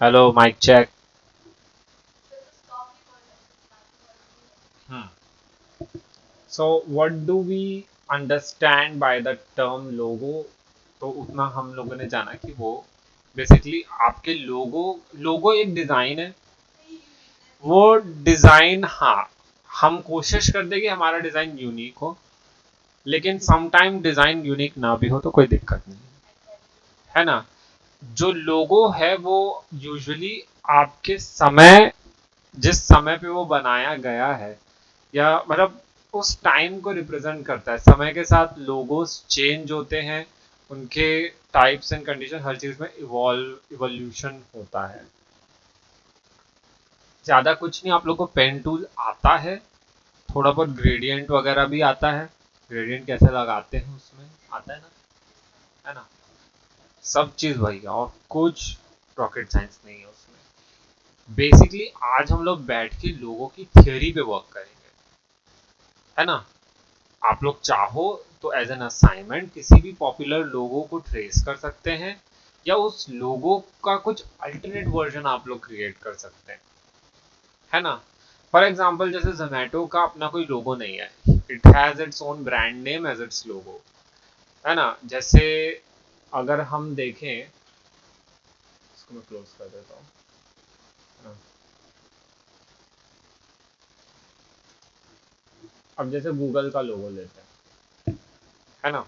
Hello mike check. So what do we understand by the term logo. तो उतना हम लोगों ने जाना कि वो बेसिकली आपके लोगो लोगो एक डिजाइन है। वो डिजाइन, हाँ, हम कोशिश करते हैं कि हमारा डिजाइन यूनिक हो, लेकिन समटाइम डिजाइन यूनिक ना भी हो तो कोई दिक्कत नहीं है ना। जो लोगो है वो यूजुअली आपके समय, जिस समय पे वो बनाया गया है, या मतलब उस टाइम को रिप्रेजेंट करता है। समय के साथ लोगोस चेंज होते हैं, उनके टाइप्स एंड कंडीशन, हर चीज में इवोल्यूशन होता है। ज्यादा कुछ नहीं, आप लोग को पेन टूल आता है, थोड़ा बहुत ग्रेडियंट वगैरह भी आता है। ग्रेडियंट कैसे लगाते हैं उसमें आता है ना। सब चीज वही है और कुछ रॉकेट साइंस नहीं है उसमें। बेसिकली आज हम लोग बैठ के लोगों की थियोरी पे वर्क करेंगे, है ना। आप लोग चाहो तो एज एन असाइनमेंट किसी भी पॉपुलर लोगो को ट्रेस कर सकते हैं, या उस लोगो का कुछ अल्टरनेट वर्जन आप लोग क्रिएट कर सकते हैं, है ना। फॉर एग्जाम्पल जैसे जोमेटो का अपना कोई लोगो नहीं है, it has its own brand name as its logo, है ना। जैसे अगर हम देखें, इसको मैं क्लोज कर देता हूँ, है ना? अब जैसे गूगल का लोगो लेते हैं, है ना।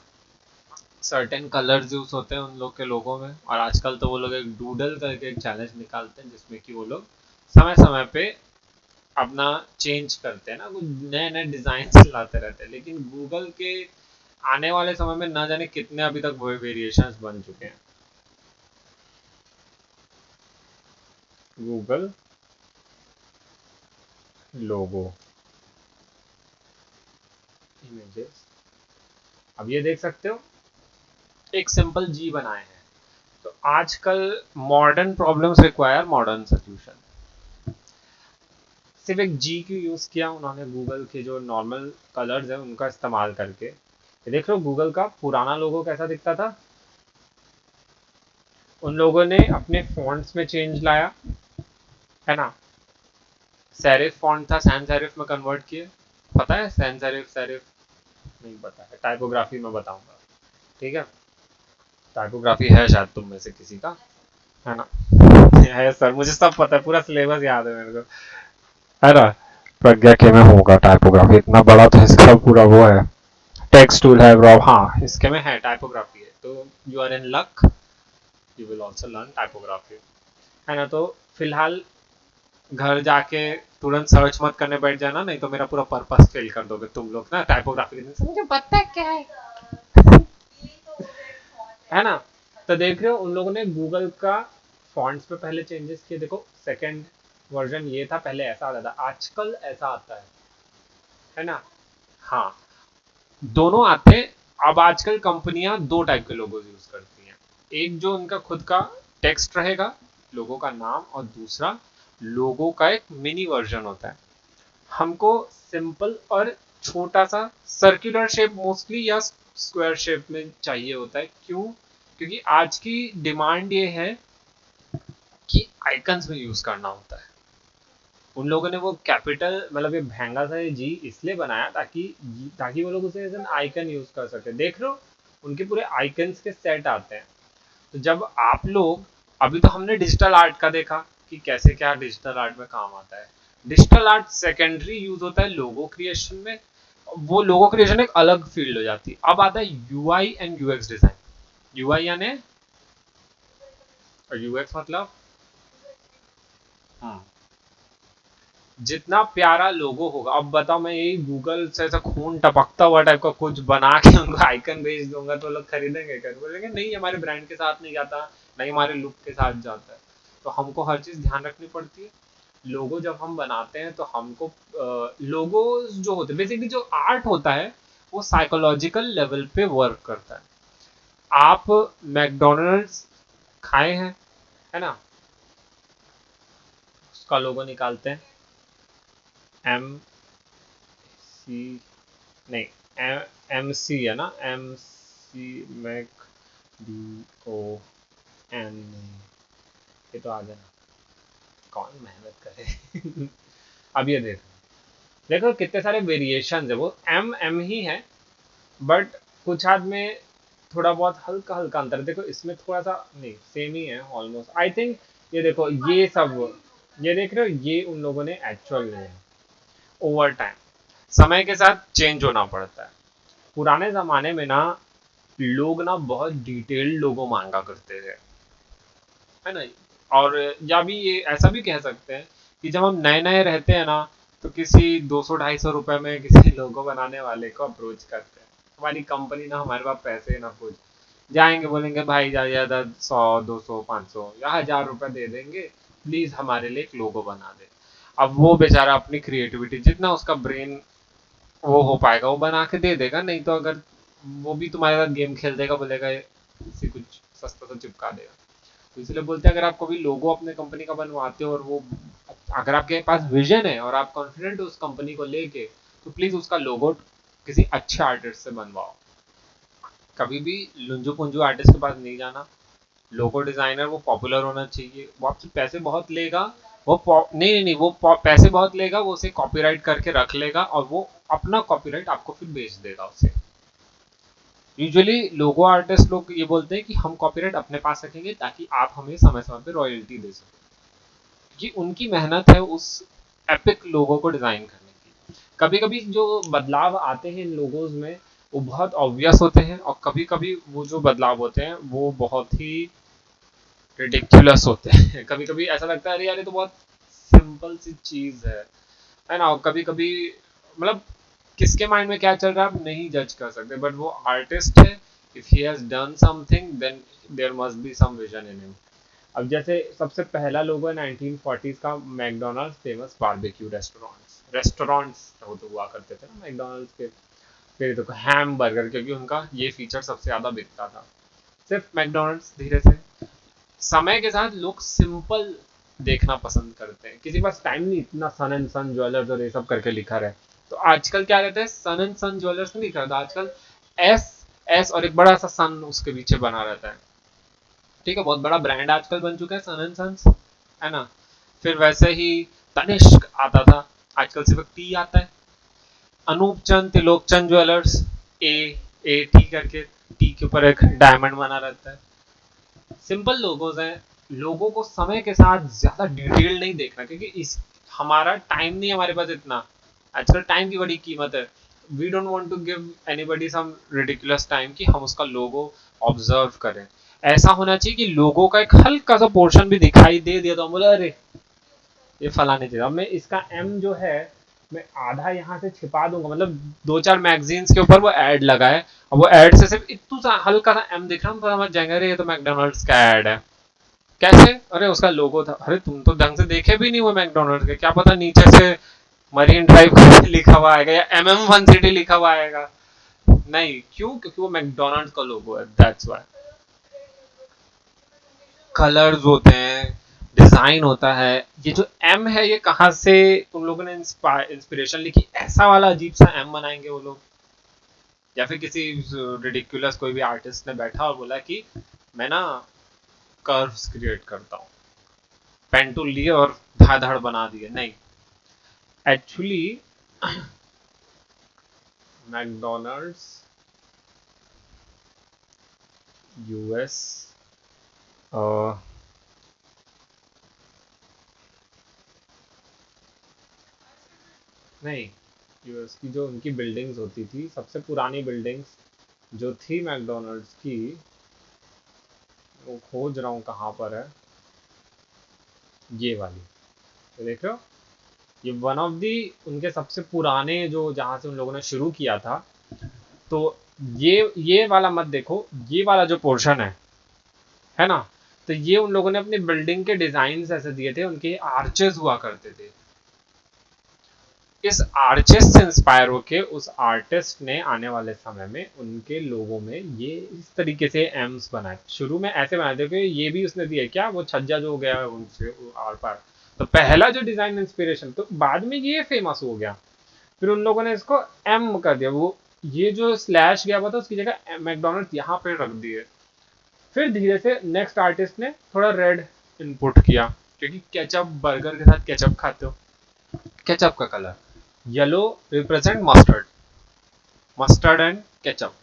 सर्टेन कलर्स यूज होते हैं उन लोग के लोगों में, और आजकल तो वो लोग एक डूडल करके एक चैलेंज निकालते हैं जिसमें कि वो लोग समय समय पे अपना चेंज करते हैं ना, कुछ नए नए डिजाइन लाते रहते हैं। लेकिन गूगल के आने वाले समय में ना जाने कितने अभी तक वो वेरिएशंस बन चुके हैं। गूगल लोगो इमेजेस, अब ये देख सकते हो, एक सिंपल जी बनाए हैं। तो आजकल modern problems require modern solution. सिर्फ एक जी क्यू यूज किया उन्होंने गूगल के जो नॉर्मल कलर्स है उनका इस्तेमाल करके। ये देख लो गूगल का पुराना लोगो कैसा दिखता था। उन लोगों ने अपने फॉन्ट्स में चेंज लाया, है ना। सेरिफ फॉन्ट था, सैन सेरिफ में कन्वर्ट किए। पता है सैन सेरिफ सेरिफ? नहीं पता है, टाइपोग्राफी में बताऊंगा, ठीक है। टाइपोग्राफी है शायद तुम में से किसी का, है ना। है सर, मुझे सब पता है, पूरा सिलेबस याद है मेरे को, है ना। प्रज्ञा के में होगा टाइपोग्राफी, इतना बड़ा तो इसका पूरा वो है। टेक्स्ट टूल है ब्रो, हाँ इसके में है, टाइपोग्राफी है, तो you are in luck, you will also learn typography, है ना। तो फिलहाल घर जाके तुरंत सर्च मत करने बैठ जाना, नहीं तो मेरा पूरा पर्पस फेल कर दोगे तुम लोग ना टाइपोग्राफी के, मुझे पता है क्या है ना। तो देख रहे हो उन लोगों ने गूगल का फॉन्ट्स पे पहले चेंजेस किए, देखो सेकंड वर्जन ये था, पहले ऐसा आता था, आजकल ऐसा आता है ना। हाँ, दोनों आते हैं। अब आजकल कंपनियां दो टाइप के लोगो यूज करती हैं, एक जो उनका खुद का टेक्स्ट रहेगा, लोगो का नाम, और दूसरा लोगो का एक मिनी वर्जन होता है। हमको सिंपल और छोटा सा सर्कुलर शेप मोस्टली, या स्क्वायर शेप में चाहिए होता है। क्यों? क्योंकि आज की डिमांड ये है कि आइकन्स में यूज करना होता है। उन लोगों ने वो कैपिटल मतलब ये महंगा सा ये जी इसलिए बनाया ताकि वो लोग उसे एज एन आइकन यूज कर सके। देख लो उनके पूरे आइकन्स के सेट आते हैं। तो जब आप लोग, अभी तो हमने डिजिटल आर्ट का देखा कि कैसे क्या डिजिटल आर्ट में काम आता है। डिजिटल आर्ट सेकेंडरी यूज होता है लोगो क्रिएशन में। वो लोगो क्रिएशन एक अलग फील्ड हो जाती है। अब आता है UI and UX design. UI यानी, और यूएक्स मतलब, हाँ, जितना प्यारा लोगो होगा। अब बताओ मैं यही गूगल से ऐसा खून टपकता हुआ टाइप का कुछ बना के उनको आइकन भेज दूंगा तो लोग खरीदेंगे क्या? बोलेंगे नहीं हमारे ब्रांड के साथ नहीं जाता, नहीं हमारे लुक के साथ जाता है। तो हमको हर चीज ध्यान रखनी पड़ती है। लोगो जब हम बनाते हैं तो हमको लोगो जो होते हैं, बेसिकली जो आर्ट होता है वो साइकोलॉजिकल लेवल पे वर्क करता है। आप मैकडोनल्ड्स खाए हैं, है ना। उसका लोगो निकालते हैं, एम सी, नहीं, एम सी है ना, M C, Mac D O N, ये तो आ गया। कौन मेहनत करे। अब ये देखो कितने सारे वेरिएशन है, वो एम एम ही है, बट कुछ हाथ में थोड़ा बहुत हल्का हल्का अंतर है। देखो इसमें थोड़ा सा नहीं, सेम ही है ऑलमोस्ट आई थिंक। ये देखो ये सब, ये देख रहे हो, ये उन लोगों ने एक्चुअल में ओवर टाइम समय के साथ चेंज होना पड़ता है। पुराने जमाने में ना लोग ना बहुत डिटेल्ड लोगो मांगा करते थे, है ना। और या भी ये ऐसा भी कह सकते हैं कि जब हम नए नए रहते हैं ना, तो किसी 200-250 रुपए में किसी लोगो बनाने वाले को अप्रोच करते हैं। हमारी कंपनी ना हमारे पास पैसे ना कुछ, जाएंगे बोलेंगे भाई ज्यादा ज्यादा 100, 200, 500 या 1000 रुपए दे देंगे, प्लीज हमारे लिए एक लोगो बना दे। अब वो बेचारा अपनी क्रिएटिविटी जितना उसका ब्रेन वो हो पाएगा वो बना के दे देगा, नहीं तो अगर वो भी तुम्हारे साथ गेम खेल देगा, बोलेगा इसी कुछ सस्ता सा चिपका देगा। तो इसलिए बोलते हैं अगर आप कभी लोगो अपने कंपनी का बनवाते हो और वो, अगर आपके पास विजन है और आप कॉन्फिडेंट हो उस कंपनी को लेके, तो प्लीज उसका लोगो किसी अच्छे आर्टिस्ट से बनवाओ। कभी भी लुंजू पुंजू आर्टिस्ट के पास नहीं जाना। लोगो डिजाइनर वो पॉपुलर होना चाहिए, वो आपसे पैसे बहुत लेगा, नहीं नहीं नहीं, वो पैसे बहुत लेगा, वो उसे कॉपीराइट करके रख लेगा और वो अपना कॉपीराइट आपको फिर बेच देगा उसे। यूजुअली लोगो आर्टिस्ट लोग ये बोलते हैं कि हम कॉपीराइट अपने पास रखेंगे ताकि आप हमें समय समय पे रॉयल्टी दे सकें। ये उनकी मेहनत है उस एपिक लोगो को डिजाइन करने की। कभी कभी जो बदलाव आते हैं इन लोगोज में वो बहुत ऑब्वियस होते हैं, और कभी कभी वो जो बदलाव होते हैं वो बहुत ही रिडिक्युलस होते हैं। कभी कभी ऐसा लगता है अरे यार ये तो बहुत सिंपल सी चीज है ना। कभी कभी मतलब किसके माइंड में क्या चल रहा है आप नहीं जज कर सकते, बट वो आर्टिस्ट है, if he has done something then there must be some vision in him. अब जैसे सबसे पहला लोगो है 1940s का मैकडोनल्ड्स फेमस बारबेक्यू रेस्टोरेंट्स तो हुआ करते थे ना मैकडोनल्ड्स के। फिर देखो हैम बर्गर, क्योंकि उनका ये फीचर सबसे ज्यादा बिकता था। सिर्फ मैकडोनल्ड्स धीरे से समय के साथ लोग सिंपल देखना पसंद करते हैं, किसी के पास टाइम नहीं इतना सन एंड सन ज्वेलर्स और ये सब करके लिखा रहे। तो आजकल क्या रहता है, सन एंड सन ज्वेलर्स नहीं लिखा रहता आजकल, एस एस और एक बड़ा सा सन उसके पीछे बना रहता है। ठीक है, बहुत बड़ा ब्रांड आजकल बन चुका है सन एंड सन्स, है ना। फिर वैसे ही तनिष्क आता था, आजकल सिर्फ टी आता है। अनूप चंद त्रिलोक चंद ज्वेलर्स, ए ए टी करके, टी के ऊपर एक डायमंड बना रहता है। सिंपल लोगोज हैं। लोगों को समय के साथ ज्यादा डिटेल नहीं देखना, क्योंकि इस हमारा टाइम नहीं है हमारे पास इतना। आजकल टाइम की बड़ी कीमत है। We don't want to give anybody some ridiculous time कि हम उसका लोगो ऑब्जर्व करें। ऐसा होना चाहिए कि लोगों का एक हल्का सा पोर्शन भी दिखाई दे दिया तो हम बोले अरे ये फलाने चीज। अब मैं इसका एम जो है मैं आधा यहाँ से छिपा दूंगा, मतलब 2-4 मैगजीन्स के ऊपर वो एड लगा है, और वो एड से सिर्फ इतना सा हल्का सा एम दिख रहा है, हम समझ जाएंगे अरे ये तो मैकडोनल्ड्स का एड है। कैसे, अरे उसका लोगो था, अरे तुम तो ढंग से देखे भी नहीं हुए मैकडोनल्ड्स के, क्या पता नीचे से मरीन ड्राइव लिखा हुआ आएगा या MM1 सिटी लिखा हुआ आएगा। नहीं, क्यों? क्योंकि वो मैकडोनल्ड्स का लोगो है, दैट्स व्हाई। कलर्स होते हैं, डिजाइन होता है। ये जो एम है ये कहाँ से उन लोगों ने इंस्पिरेशन ली कि ऐसा वाला अजीब सा एम बनाएंगे वो लोग, या फिर किसी रिडिकुलस कोई भी आर्टिस्ट ने बैठा और बोला कि मैं ना कर्व्स क्रिएट करता हूँ, पेन टूल लिए और धाड़ धाड़ बना दिए। नहीं, एक्चुअली मैकडोनल्ड्स यूएस, नहीं, यूएस की जो उनकी बिल्डिंग्स होती थी, सबसे पुरानी बिल्डिंग्स जो थी मैकडोनल्ड्स की, वो खोज रहा हूँ कहाँ पर है, ये वाली, ये देख रहे हो, ये वन ऑफ दी उनके सबसे पुराने जो जहाँ से उन लोगों ने शुरू किया था। तो ये वाला मत देखो, ये वाला जो पोर्शन है ना, तो ये उन लोगों ने अपनी बिल्डिंग के डिजाइन ऐसे दिए थे, उनके आर्चेस हुआ करते थे। इस आर्चेस से इंस्पायर होके उस आर्टिस्ट ने आने वाले समय में उनके लोगों में ये इस तरीके से एम्स बनाए। शुरू में ऐसे बनाए थे कि ये भी उसने दिया क्या, वो छज्जा जो हो गया है उनसे आर पार। तो पहला जो डिजाइन इंस्पिरेशन, तो बाद में ये फेमस हो गया, फिर उन लोगों ने इसको एम कर दिया। वो ये जो स्लैश गया हुआ था उसकी जगह मैकडोनल्ड्स यहाँ पे रख दिए। फिर धीरे से नेक्स्ट आर्टिस्ट ने थोड़ा रेड इनपुट किया, क्योंकि केचप, बर्गर के साथ केचप खाते हो, केचप का colour yellow represent mustard, mustard and ketchup,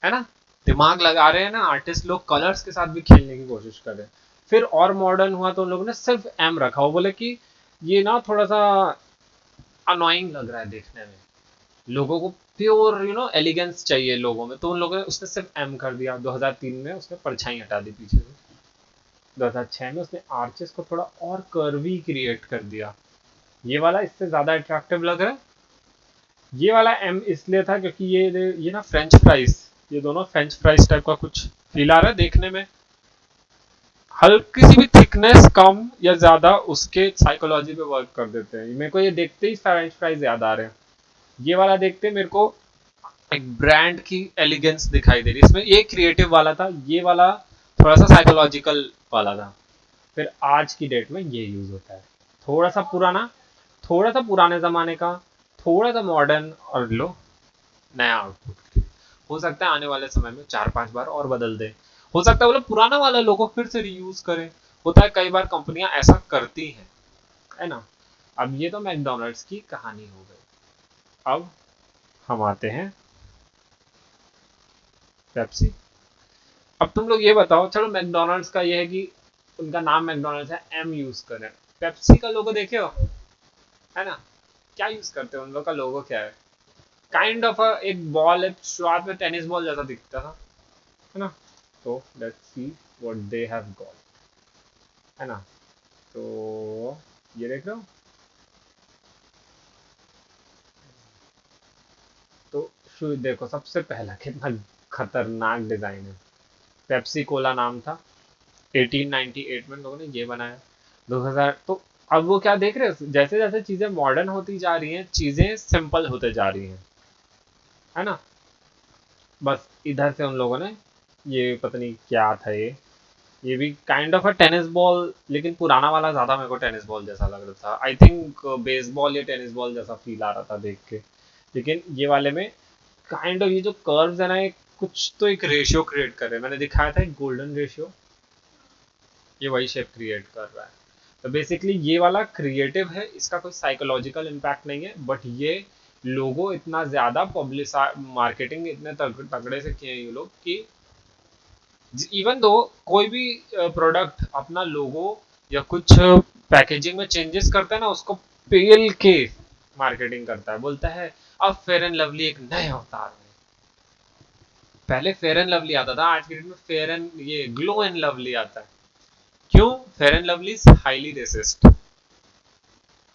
है ना। दिमाग लगा रहे हैं ना आर्टिस्ट लोग, कलर्स के साथ भी खेलने की कोशिश कर रहे हैं। फिर और मॉडर्न हुआ तो उन लोगों ने सिर्फ एम रखा, वो बोले कि ये ना थोड़ा सा अनोइंग लग रहा है देखने में, लोगों को प्योर एलिगेंस चाहिए लोगों में, तो उन लोगों ने उसने सिर्फ एम कर दिया। 2003 में उसने परछाई हटा दी पीछे से, 2006 में उसने आर्चेस को थोड़ा और कर्वी क्रिएट कर दिया। ये वाला इससे ज्यादा अट्रैक्टिव लग रहा है। ये वाला एम इसलिए था क्योंकि ये ना फ्रेंच फ्राइज, ये दोनों फ्रेंच फ्राइज टाइप का कुछ फील आ रहा है देखने में। हल्की सी भी थिकनेस कम या ज्यादा उसके साइकोलॉजी पे वर्क कर देते हैं। मेरे को ये देखते ही फ्रेंच फ्राइज याद आ रहे हैं। ये वाला देखते मेरे को एक ब्रांड की एलिगेंस दिखाई दे रही है इसमें। ये क्रिएटिव वाला था, ये वाला थोड़ा सा साइकोलॉजिकल वाला था। फिर आज की डेट में ये यूज होता है, थोड़ा सा पुराना, थोड़ा सा पुराने जमाने का, थोड़ा सा मॉडर्न, और लो नया आउटपुट। हो सकता है आने वाले समय में 4-5 बार और बदल दे, हो सकता है मतलब पुराना वाला लोगो फिर से रीयूज करें। होता है कई बार कंपनियां ऐसा करती हैं, है ना। अब ये तो मैकडोनल्ड्स की कहानी हो गई। अब हम आते हैं पेप्सी। अब तुम लोग ये बताओ, चलो मैकडोनल्ड्स का ये है कि उनका नाम मैकडोनल्ड्स है, एम यूज करें। पेप्सी का लोगो देखे हो, है ना, क्या यूज करते हो, उन लोग का लोगो क्या है? काइंड ऑफ एक बॉल है, शुरुआत में टेनिस बॉल जैसा दिखता था, है ना। तो let's see what they have got, है ना। तो ये देख रहे हो, तो शुरू देखो, सबसे पहला कितना खतरनाक डिजाइन है। पेप्सी कोला नाम था, 1898 में लोगों ने ये बनाया। 2000 तो अब वो क्या देख रहे हो, जैसे जैसे चीजें मॉडर्न होती जा रही हैं, चीजें सिंपल होते जा रही हैं, है ना। बस इधर से उन लोगों ने ये पता नहीं क्या था ये भी kind of a tennis ball, लेकिन पुराना वाला ज्यादा मेरे को टेनिस बॉल जैसा लग रहा था। आई थिंक बेसबॉल या टेनिस बॉल जैसा फील आ रहा था देख के। लेकिन ये वाले में काइंड ऑफ ये जो कर्व्स है ना, ये कुछ तो एक रेशियो क्रिएट कर रहे हैं। मैंने दिखाया था एक गोल्डन रेशियो, ये वही शेप क्रिएट कर रहा है। तो बेसिकली ये वाला क्रिएटिव है, इसका कोई साइकोलॉजिकल इम्पैक्ट नहीं है, बट ये लोगो इतना ज्यादा पब्लिस मार्केटिंग इतने तगड़े से किए हैं ये लोग कि इवन दो कोई भी प्रोडक्ट अपना लोगो या कुछ पैकेजिंग में चेंजेस करता है ना, उसको पेल के मार्केटिंग करता है, बोलता है अब फेयर एंड लवली एक नए अवतार में। पहले फेयर एंड लवली आता था, आज के डेट में फेयर एंड ये ग्लो एंड लवली आता है। क्यों? Fair and lovely is highly racist.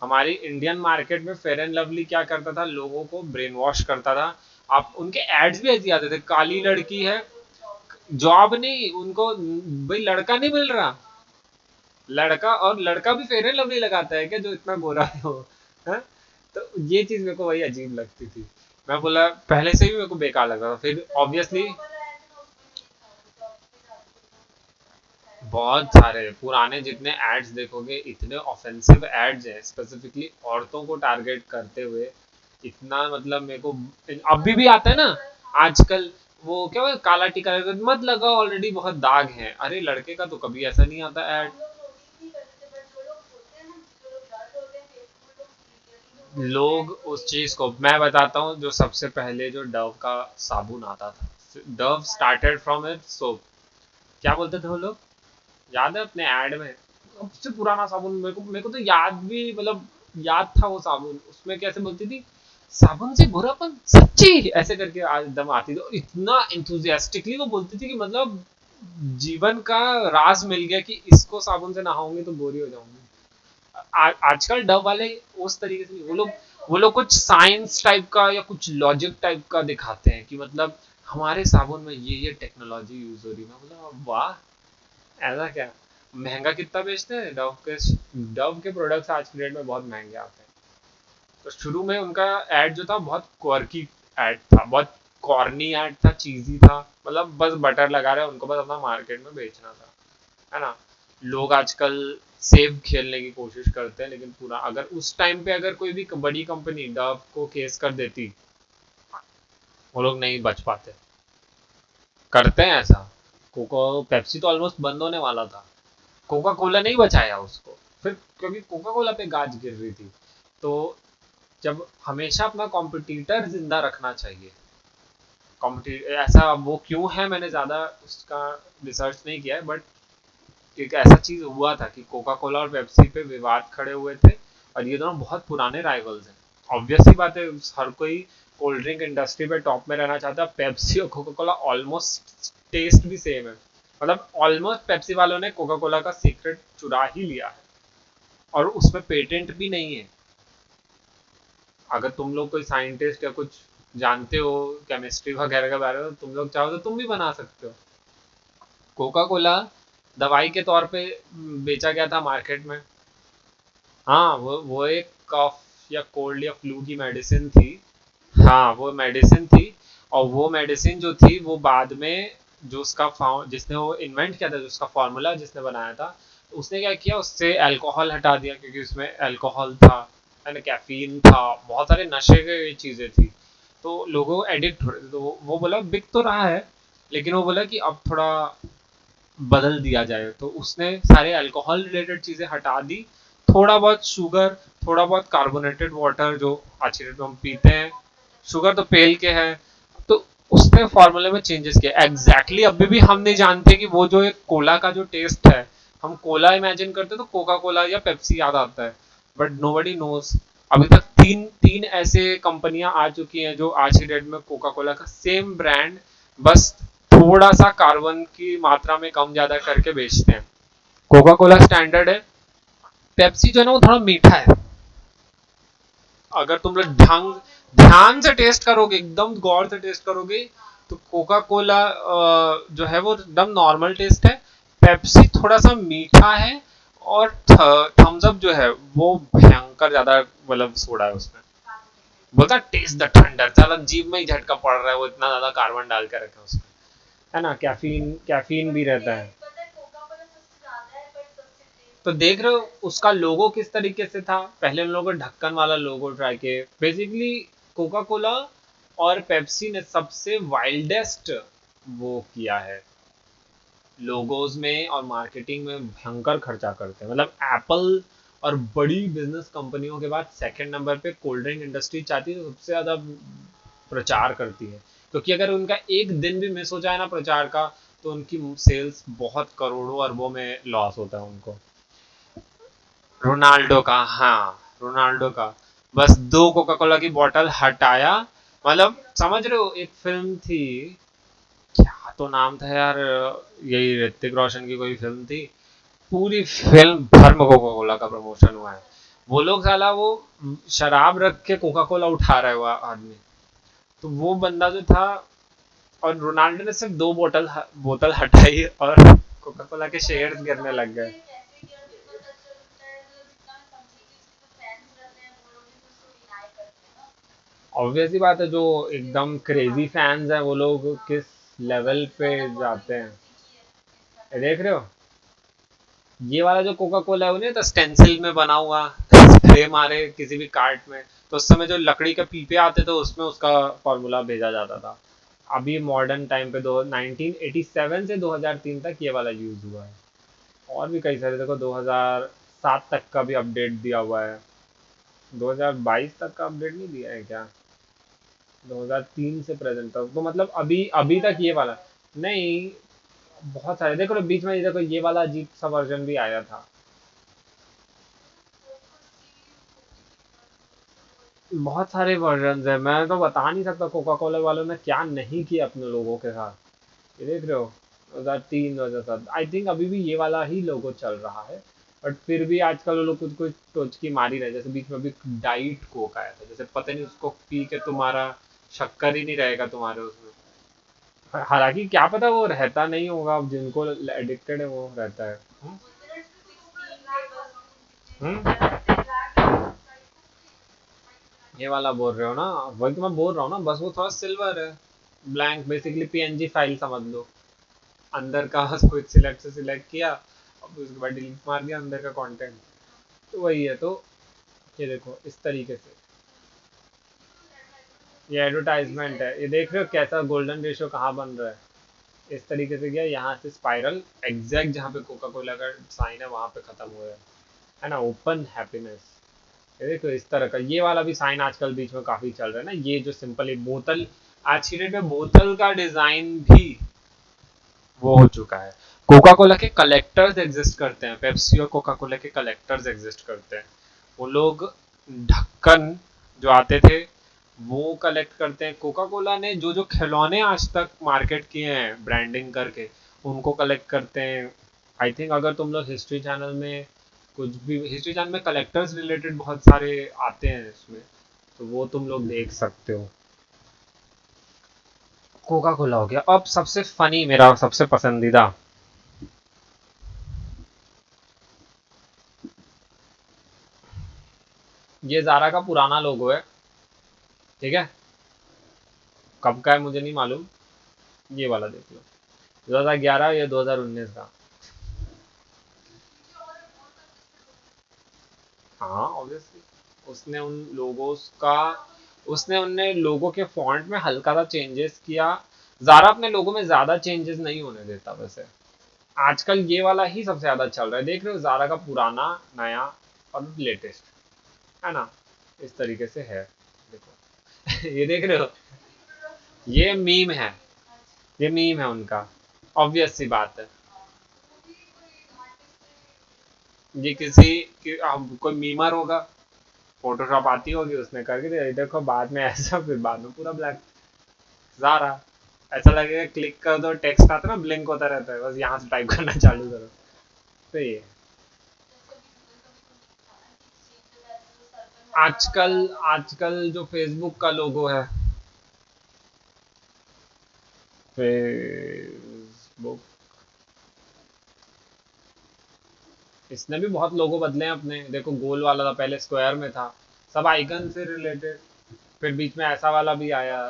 हमारी इंडियन मार्केट में फेयर एंड लवली क्या करता था, लोगों को ब्रेन वॉश करता था। आप उनके एड्स भी ऐसे आते थे, काली लड़की है, जॉब नहीं उनको, भाई लड़का नहीं मिल रहा, लड़का, और लड़का भी फेयर एंड लवली लगाता है क्या जो इतना गोरा है वो, है? तो ये चीज मेरे को वही अजीब लगती थी। मैं बोला पहले से ही मेरे को बेकार लगता था, फिर ऑब्वियसली बहुत सारे पुराने जितने एड्स देखोगे, इतने ऑफेंसिव एड्स हैं स्पेसिफिकली औरतों को टारगेट करते हुए। इतना मतलब मेरे को अभी भी आता है ना आजकल, वो क्या हुआ, काला टीका मत लगाओ ऑलरेडी बहुत दाग हैं। अरे लड़के का तो कभी ऐसा नहीं आता ऐड। लोग उस चीज को मैं बताता हूँ, जो सबसे पहले जो डव का साबुन आता था, Dove started from it soap, क्या बोलते थे वो लोग, याद है अपने ऐड में, सबसे पुराना साबुन मेरे को तो याद भी, मतलब याद था वो साबुन, उसमें कैसे बोलती थी, साबुन से बुरापन सच्ची, ऐसे करके आज दम आती थी, और इतना इंथुजियास्टिकली वो बोलती थी कि मतलब जीवन का राज मिल गया कि इसको साबुन से नहाऊंगी तो गोरी हो जाऊंगी। आजकल डव वाले उस तरीके से नहीं, वो लोग कुछ साइंस टाइप का या कुछ लॉजिक टाइप का दिखाते हैं कि मतलब हमारे साबुन में ये टेक्नोलॉजी यूज हो रही है। मैं बोला वाह, ऐसा क्या। महंगा कितना बेचते हैं डव के प्रोडक्ट्स आज की डेट में बहुत महंगे आते हैं। तो शुरू में उनका एड जो था बहुत क्वर्की एड था, बहुत कॉर्नी एड था, चीजी था, मतलब बस बटर लगा रहे हैं उनको, बस अपना मार्केट में बेचना था, है ना। लोग आजकल सेफ खेलने की कोशिश करते हैं, लेकिन पूरा अगर उस टाइम पे अगर कोई भी बड़ी कंपनी डव को केस कर देती, वो लोग नहीं बच पाते। करते हैं ऐसा, कोको पेप्सी तो ऑलमोस्ट बंद होने वाला था, कोका कोला नहीं बचाया उसको, फिर क्योंकि कोका कोला पे गाज गिर रही थी। तो जब हमेशा अपना कॉम्पिटिटर जिंदा रखना चाहिए, कॉम्पिटिटर ऐसा वो क्यों है, मैंने ज़्यादा उसका रिसर्च नहीं किया है, बट एक ऐसा चीज़ हुआ था कि कोका कोला और पेप्सी पे विवाद खड़े हुए थे, और ये दोनों बहुत पुराने राइवल्स हैं। ऑब्वियस सी बात है, हर कोई कोल्ड ड्रिंक इंडस्ट्री पे टॉप में रहना चाहता है। पेप्सी और कोका कोला ऑलमोस्ट टेस्ट भी सेम है, मतलब ऑलमोस्ट पेप्सी वालों ने कोका कोला का सीक्रेट चुरा ही लिया है, और उसमें पेटेंट भी नहीं है। अगर तुम लोग कोई साइंटिस्ट या कुछ जानते हो केमिस्ट्री वगैरह के बारे में, तुम लोग चाहो तो तुम भी बना सकते हो। कोका कोला दवाई के तौर पे बेचा गया था मार्केट में। हाँ, वो एक कफ या कोल्ड या फ्लू की मेडिसिन थी। हाँ, वो मेडिसिन थी, और वो मेडिसिन जो थी वो बाद में जो उसका जिसने वो इन्वेंट किया था, जो उसका फॉर्मूला जिसने बनाया था, तो उसने क्या किया, उससे अल्कोहल हटा दिया, क्योंकि उसमें अल्कोहल था, है ना, कैफीन था, बहुत सारे नशे की चीजें थी। तो लोगों एडिक्ट हो रहे थे, तो वो बोला बिक तो रहा है, लेकिन वो बोला कि अब थोड़ा बदल दिया जाए, तो उसने सारे अल्कोहल रिलेटेड चीजें हटा दी। थोड़ा बहुत शुगर, थोड़ा बहुत कार्बोनेटेड वाटर जो आज की डेट में हम पीते हैं, शुगर तो पेल के है, तो उसने फॉर्मूले में चेंजेस किया। एग्जैक्टली अभी भी हम नहीं जानते कि वो जो एक कोला का जो टेस्ट है, हम कोला इमेजिन करते तो कोका कोला या पेप्सी याद आता है, बट नोबडी नोज। अभी तक तीन तीन ऐसे कंपनियां आ चुकी हैं जो आज की डेट में कोका कोला का सेम ब्रांड, बस थोड़ा सा कार्बन की मात्रा में कम ज्यादा करके बेचते हैं। कोका कोला स्टैंडर्ड है, पेप्सी जो है ना वो थोड़ा मीठा है। अगर तुम लोग ढंग ध्यान से टेस्ट करोगे, एकदम गौर से टेस्ट करोगे, तो कोका कोला जो है वो एकदम नॉर्मल टेस्ट है। पेप्सी थोड़ा सा मीठा है, और थम्स अप जो है वो भयंकर ज्यादा, मतलब सोडा है उसमें। बोलता टेस्ट द थंडर, चलो जीभ में ही झटका पड़ रहा है, वो इतना ज्यादा कार्बन डाल के रखा है उसमें, है ना, कैफीन कैफीन भी रहता है। तो देख रहे हो उसका लोगो किस तरीके से था, पहले उन लोगों ने ढक्कन वाला लोगो ट्राई किए। बेसिकली कोका कोला और पेप्सी ने सबसे वाइल्डेस्ट वो किया है, लोगोस में और मार्केटिंग में भयंकर खर्चा करते हैं। मतलब एप्पल और बड़ी बिजनेस कंपनियों के बाद सेकंड नंबर पे कोल्ड ड्रिंक इंडस्ट्री चाहती है, तो सबसे ज्यादा प्रचार करती है, क्योंकि अगर उनका एक दिन भी मिस हो जाए ना प्रचार का, तो उनकी सेल्स बहुत करोड़ों अरबों में लॉस होता है उनको। रोनाल्डो का, हाँ, रोनाल्डो का बस दो कोका कोला की बोतल हटाया। मतलब समझ रहे हो, एक फिल्म थी, क्या तो नाम था यार, यही ऋतिक रोशन की कोई फिल्म थी, पूरी फिल्म भर में कोका कोला का प्रमोशन हुआ है। वो लोग साला वो शराब रख के कोका कोला उठा रहा है वो आदमी, तो वो बंदा जो था, और रोनाल्डो ने सिर्फ दो बोतल हटाई, और कोका कोला के शेयर्स गिरने लग गए। ऑब्वियस ही बात है, जो एकदम क्रेजी फैंस हैं वो लोग किस लेवल पे जाते हैं, ये देख रहे हो। ये वाला जो कोका कोला है वो नहीं तो स्टेंसिल में बना हुआ, स्प्रे मारे किसी भी कार्ट में, तो उस समय जो लकड़ी के पीपे आते थे उसमें उसका फॉर्मूला भेजा जाता था। अभी मॉडर्न टाइम पे दो 1987 से 2003 तक ये वाला यूज हुआ है। और भी कई सारे, देखो 2007 तक का भी अपडेट दिया हुआ है, 2022 तक का अपडेट नहीं दिया है क्या, 2003 से प्रेजेंट तक, तो मतलब अभी अभी तक ये वाला नहीं। बहुत सारे देखो ना, बीच में ये देखो ये वाला अजीब सा वर्जन भी आया था। बहुत सारे वर्जन है, मैं तो बता नहीं सकता कोका कोला वालों ने क्या नहीं किया अपने लोगों के साथ। ये देख रहे हो, 2003 2007, आई थिंक अभी भी ये वाला ही लोगो चल रहा है। बट फिर भी आजकल वो लोग कुछ कुछ टोचकी मार ही रहे, जैसे बीच में अभी डाइट कोक आया था, जैसे पता नहीं उसको पी के तुम्हारा शक्कर ही नहीं रहेगा तुम्हारे उसमें। हालांकि क्या पता वो रहता नहीं होगा, अब जिनको एडिक्टेड है वो रहता है। हम्म, ये वाला बोल रहे हो ना, वही तो मैं बोल रहा हूँ ना, बस वो थोड़ा सिल्वर है, ब्लैंक, बेसिकली पीएनजी फाइल समझ लो। अंदर का कुछ सिलेक्ट से सिलेक्ट किया, अब उसके बाद डिलीट मार दिया अंदर का कंटेंट, तो वही है। तो ये देखो इस तरीके से, ये एडवर्टाइजमेंट है, ये देख रहे हो कैसा गोल्डन रेशियो कहाँ बन रहा है। इस तरीके से गया, यहाँ से स्पाइरल एग्जैक्ट जहाँ पे कोका कोला का साइन है वहां पे खत्म हुआ है ना, ओपन हैप्पीनेस। ये देखो इस तरह का ये वाला भी साइन आजकल बीच में काफी चल रहा है ना, ये जो सिंपल एक बोतल, आज की डेट में बोतल का डिजाइन भी वो हो चुका है। कोका कोला के कलेक्टर्स एग्जिस्ट करते हैं, पेप्सी और कोका कोला के कलेक्टर्स एग्जिस्ट करते हैं। वो लोग ढक्कन जो आते थे वो कलेक्ट करते हैं। कोका कोला ने जो जो खिलौने आज तक मार्केट किए हैं ब्रांडिंग करके उनको कलेक्ट करते हैं। आई थिंक अगर तुम लोग हिस्ट्री चैनल में कुछ भी, हिस्ट्री चैनल में कलेक्टर्स रिलेटेड बहुत सारे आते हैं इसमें, तो वो तुम लोग देख सकते हो। कोका कोला हो गया। अब सबसे फनी, मेरा सबसे पसंदीदा, ये जारा का पुराना लोगो है, ठीक है, कब का है मुझे नहीं मालूम। ये वाला देख लो, 2011 या 2019 का। हाँ ऑब्वियसली, उसने उन लोगोस का, उसने उनने लोगों के फॉन्ट में हल्का सा चेंजेस किया। जारा अपने लोगों में ज्यादा चेंजेस नहीं होने देता वैसे। आजकल ये वाला ही सबसे ज्यादा चल रहा है, देख रहे हो, जारा का पुराना, नया और लेटेस्ट, है ना, इस तरीके से है। देखो ये देख रहे हो, ये मीम है, ये मीम है उनका, ऑब्वियस सी बात है। ये किसी कोई मीमर होगा, फोटोशॉप आती होगी उसने करके दिया, ये देखो बाद में ऐसा, फिर बाद में पूरा ब्लैक। जारा, ऐसा लगेगा क्लिक कर दो टेक्स्ट आता है ना, ब्लिंक होता रहता है, बस यहाँ से टाइप करना चालू करो। तो ये आजकल, आजकल जो फेसबुक का लोगो है, फेसबुक, इसने भी बहुत लोगो बदले हैं अपने, देखो गोल वाला था पहले, स्क्वायर में था, सब आइकन से रिलेटेड। फिर बीच में ऐसा वाला भी आया।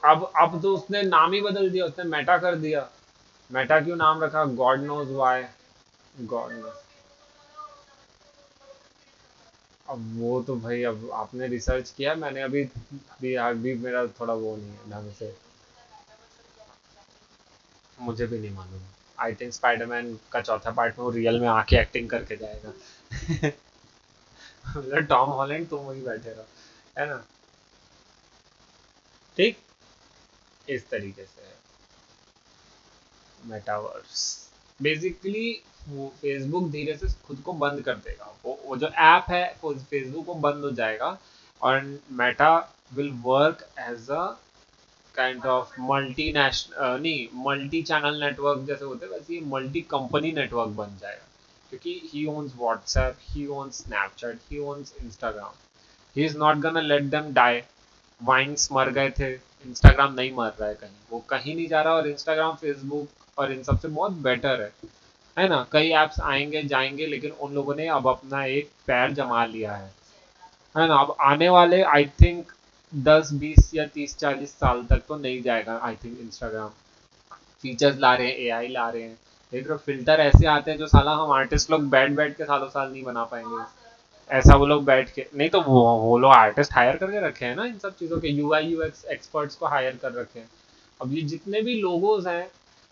अब तो उसने नाम ही बदल दिया, उसने मेटा कर दिया। मेटा क्यों नाम रखा, God knows why, God knows. अब वो तो भाई, अब आपने रिसर्च किया, मैंने अभी मेरा थोड़ा वो नहीं है ढंग से, मुझे भी नहीं मालूम। आई थिंक स्पाइडरमैन का चौथा पार्ट में वो रियल में आके एक्टिंग करके जाएगा। मतलब टॉम हॉलैंड तुम वही बैठे रहो, है ना, ठीक, इस तरीके से है मेटावर्स। बेसिकली वो फेसबुक धीरे से खुद को बंद कर देगा, वो जो ऐप है वो फेसबुक वो बंद हो जाएगा, और Meta will work as a kind of multinational, नहीं मल्टी चैनल नेटवर्क जैसे होते हैं, वैसे ये मल्टी कंपनी नेटवर्क बन जाएगा। क्योंकि he owns WhatsApp, he owns Snapchat, he owns Instagram, he is not gonna let them die. Vines मर गए थे, इंस्टाग्राम नहीं मर रहा है कहीं, वो कहीं नहीं जा रहा, और इंस्टाग्राम फेसबुक और इन सबसे बहुत बेटर है ना। कई ऐप्स आएंगे जाएंगे, लेकिन उन लोगों ने अब अपना एक पैर जमा लिया है ना। अब आने वाले आई थिंक 10 20 या 30 40 साल तक तो नहीं जाएगा आई थिंक इंस्टाग्राम। फीचर्स ला रहे हैं, एआई ला रहे हैं, देख रहे हो, फिल्टर ऐसे आते हैं जो साला हम आर्टिस्ट लोग बैठ बैठ के सालों साल नहीं बना पाएंगे। ऐसा वो लोग बैठ के नहीं, तो वो लोग आर्टिस्ट हायर करके रखे हैं ना, इन सब चीज़ों के यूआई यूएक्स एक्सपर्ट्स को हायर कर रखे हैं। अब ये जितने भी लोगोज हैं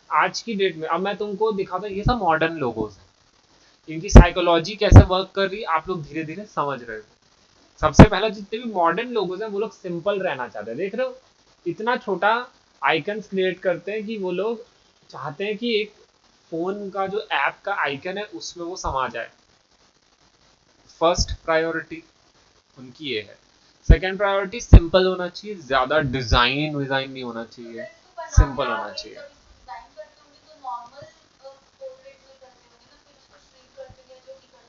आज की डेट में, अब मैं तुमको दिखाता हूँ, ये सब मॉडर्न लोगोज हैं, इनकी साइकोलॉजी कैसे वर्क कर रही है आप लोग धीरे धीरे समझ रहे हो। सबसे पहला, जितने भी मॉडर्न लोगोज हैं वो लोग सिंपल रहना चाहते हैं, देख रहे हो, इतना छोटा आइकन क्रिएट करते हैं कि वो लोग चाहते हैं कि एक फोन का जो ऐप का आइकन है उसमें वो समा जाए। फर्स्ट प्रायोरिटी उनकी ये है। सेकंड प्रायोरिटी सिंपल होना चाहिए, ज्यादा डिजाइन विजाइन नहीं होना चाहिए, सिंपल होना चाहिए।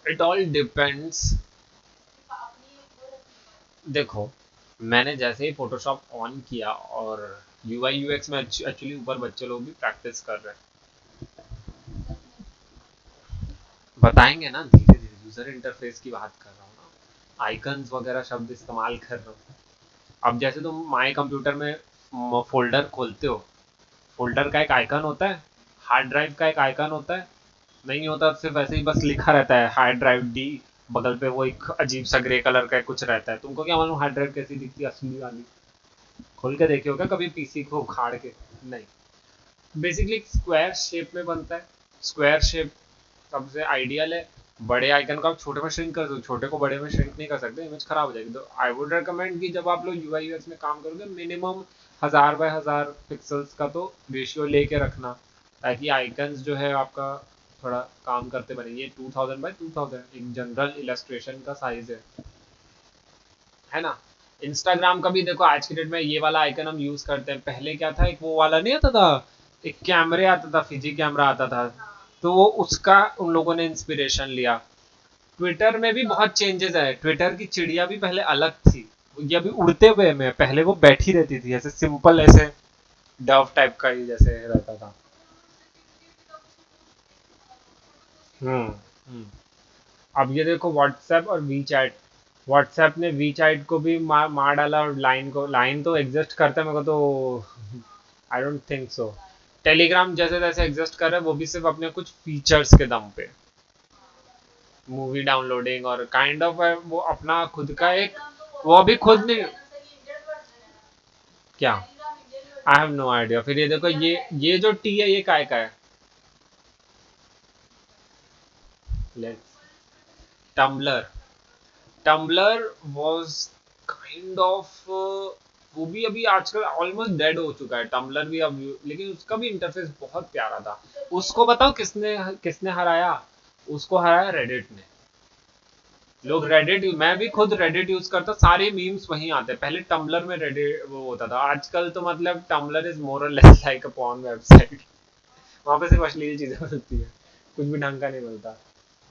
It all depends. देखो, मैंने जैसे ही फोटोशॉप ऑन किया, और यूआई यूएक्स में एक्चुअली ऊपर बच्चे लोग भी प्रैक्टिस कर रहे हैं, बताएंगे ना धीरे धीरे, यूजर इंटरफेस की बात कर रहा हूँ ना, आइकन्स वगैरह शब्द इस्तेमाल कर रहा हूँ। अब जैसे तुम माई कंप्यूटर में फोल्डर खोलते हो, फोल्डर का एक आइकन होता है, हार्ड ड्राइव का एक आइकन होता है, नहीं होता सिर्फ ऐसे ही बस लिखा रहता है हार्ड ड्राइव डी, बगल पे वो एक अजीब सा ग्रे कलर का कुछ रहता है, तुमको क्या मालूम हार्ड ड्राइव कैसी दिखती है असली वाली, खोल के देखे होगा कभी पीसी को उखाड़ के? नहीं। बेसिकली स्क्वायर शेप में बनता है। स्क्वायर शेप सबसे आइडियल है। बड़े आइकन को आप छोटे में श्रिंक कर दो, छोटे को बड़े में श्रिंक नहीं कर सकते, इमेज खराब हो जाएगी। तो आई वुड रिकमेंड कि जब आप लोग यूआई यूएक्स में काम करोगे मिनिमम 1000 बाय 1000 पिक्सल्स का तो रेशियो लेके रखना, ताकि आइकन्स जो है आपका थोड़ा काम करते बने। ये 2000 बाय 2000 एक जनरल इलस्ट्रेशन का साइज है ना। इंस्टाग्राम का भी देखो, आज की डेट में ये वाला आइकन हम यूज करते हैं। पहले क्या था, एक वो वाला नहीं आता था, एक कैमरे आता था, फिजी कैमरा आता था, तो वो उसका उन लोगों ने इंस्पिरेशन लिया। ट्विटर में भी बहुत चेंजेस आए। ट्विटर की चिड़िया भी पहले अलग थी, ये अभी उड़ते हुए में, पहले वो बैठी रहती थी ऐसे सिंपल, ऐसे डव टाइप का ही जैसे रहता था। हम्म। हम्म। अब ये देखो व्हाट्सएप और वी चैट। व्हाट्सएप ने वी चैट को भी मार डाला, और लाइन को, लाइन तो एग्जिस्ट करता है, मेरे को तो I don't think so. Telegram जैसे जैसे एग्जिस्ट कर रहा है वो भी सिर्फ अपने कुछ फीचर्स के दम पे, मूवी डाउनलोडिंग और काइंड ऑफ वो अपना खुद का एक, वो अभी खुद नहीं। क्या? I have no idea. फिर ये देखो, ये जो टी है ये काय का है? Let's, Tumblr. Tumblr was kind of, वो भी अभी आजकल ऑलमोस्ट डेड हो चुका है टम्बलर भी अब, लेकिन उसका भी इंटरफेस बहुत प्यारा था। उसको बताओ किसने किसने हराया? उसको हराया रेडिट ने। लोग रेडिट, मैं भी खुद रेडिट यूज करता, सारे मीम्स वहीं आते हैं। पहले टम्बलर में रेडिट वो होता था, आजकल तो मतलब टम्बलर इज मोर और less like a porn website. वहां पे सिर्फ अश्लील चीजें मिलती है, कुछ भी ढंग का नहीं मिलता।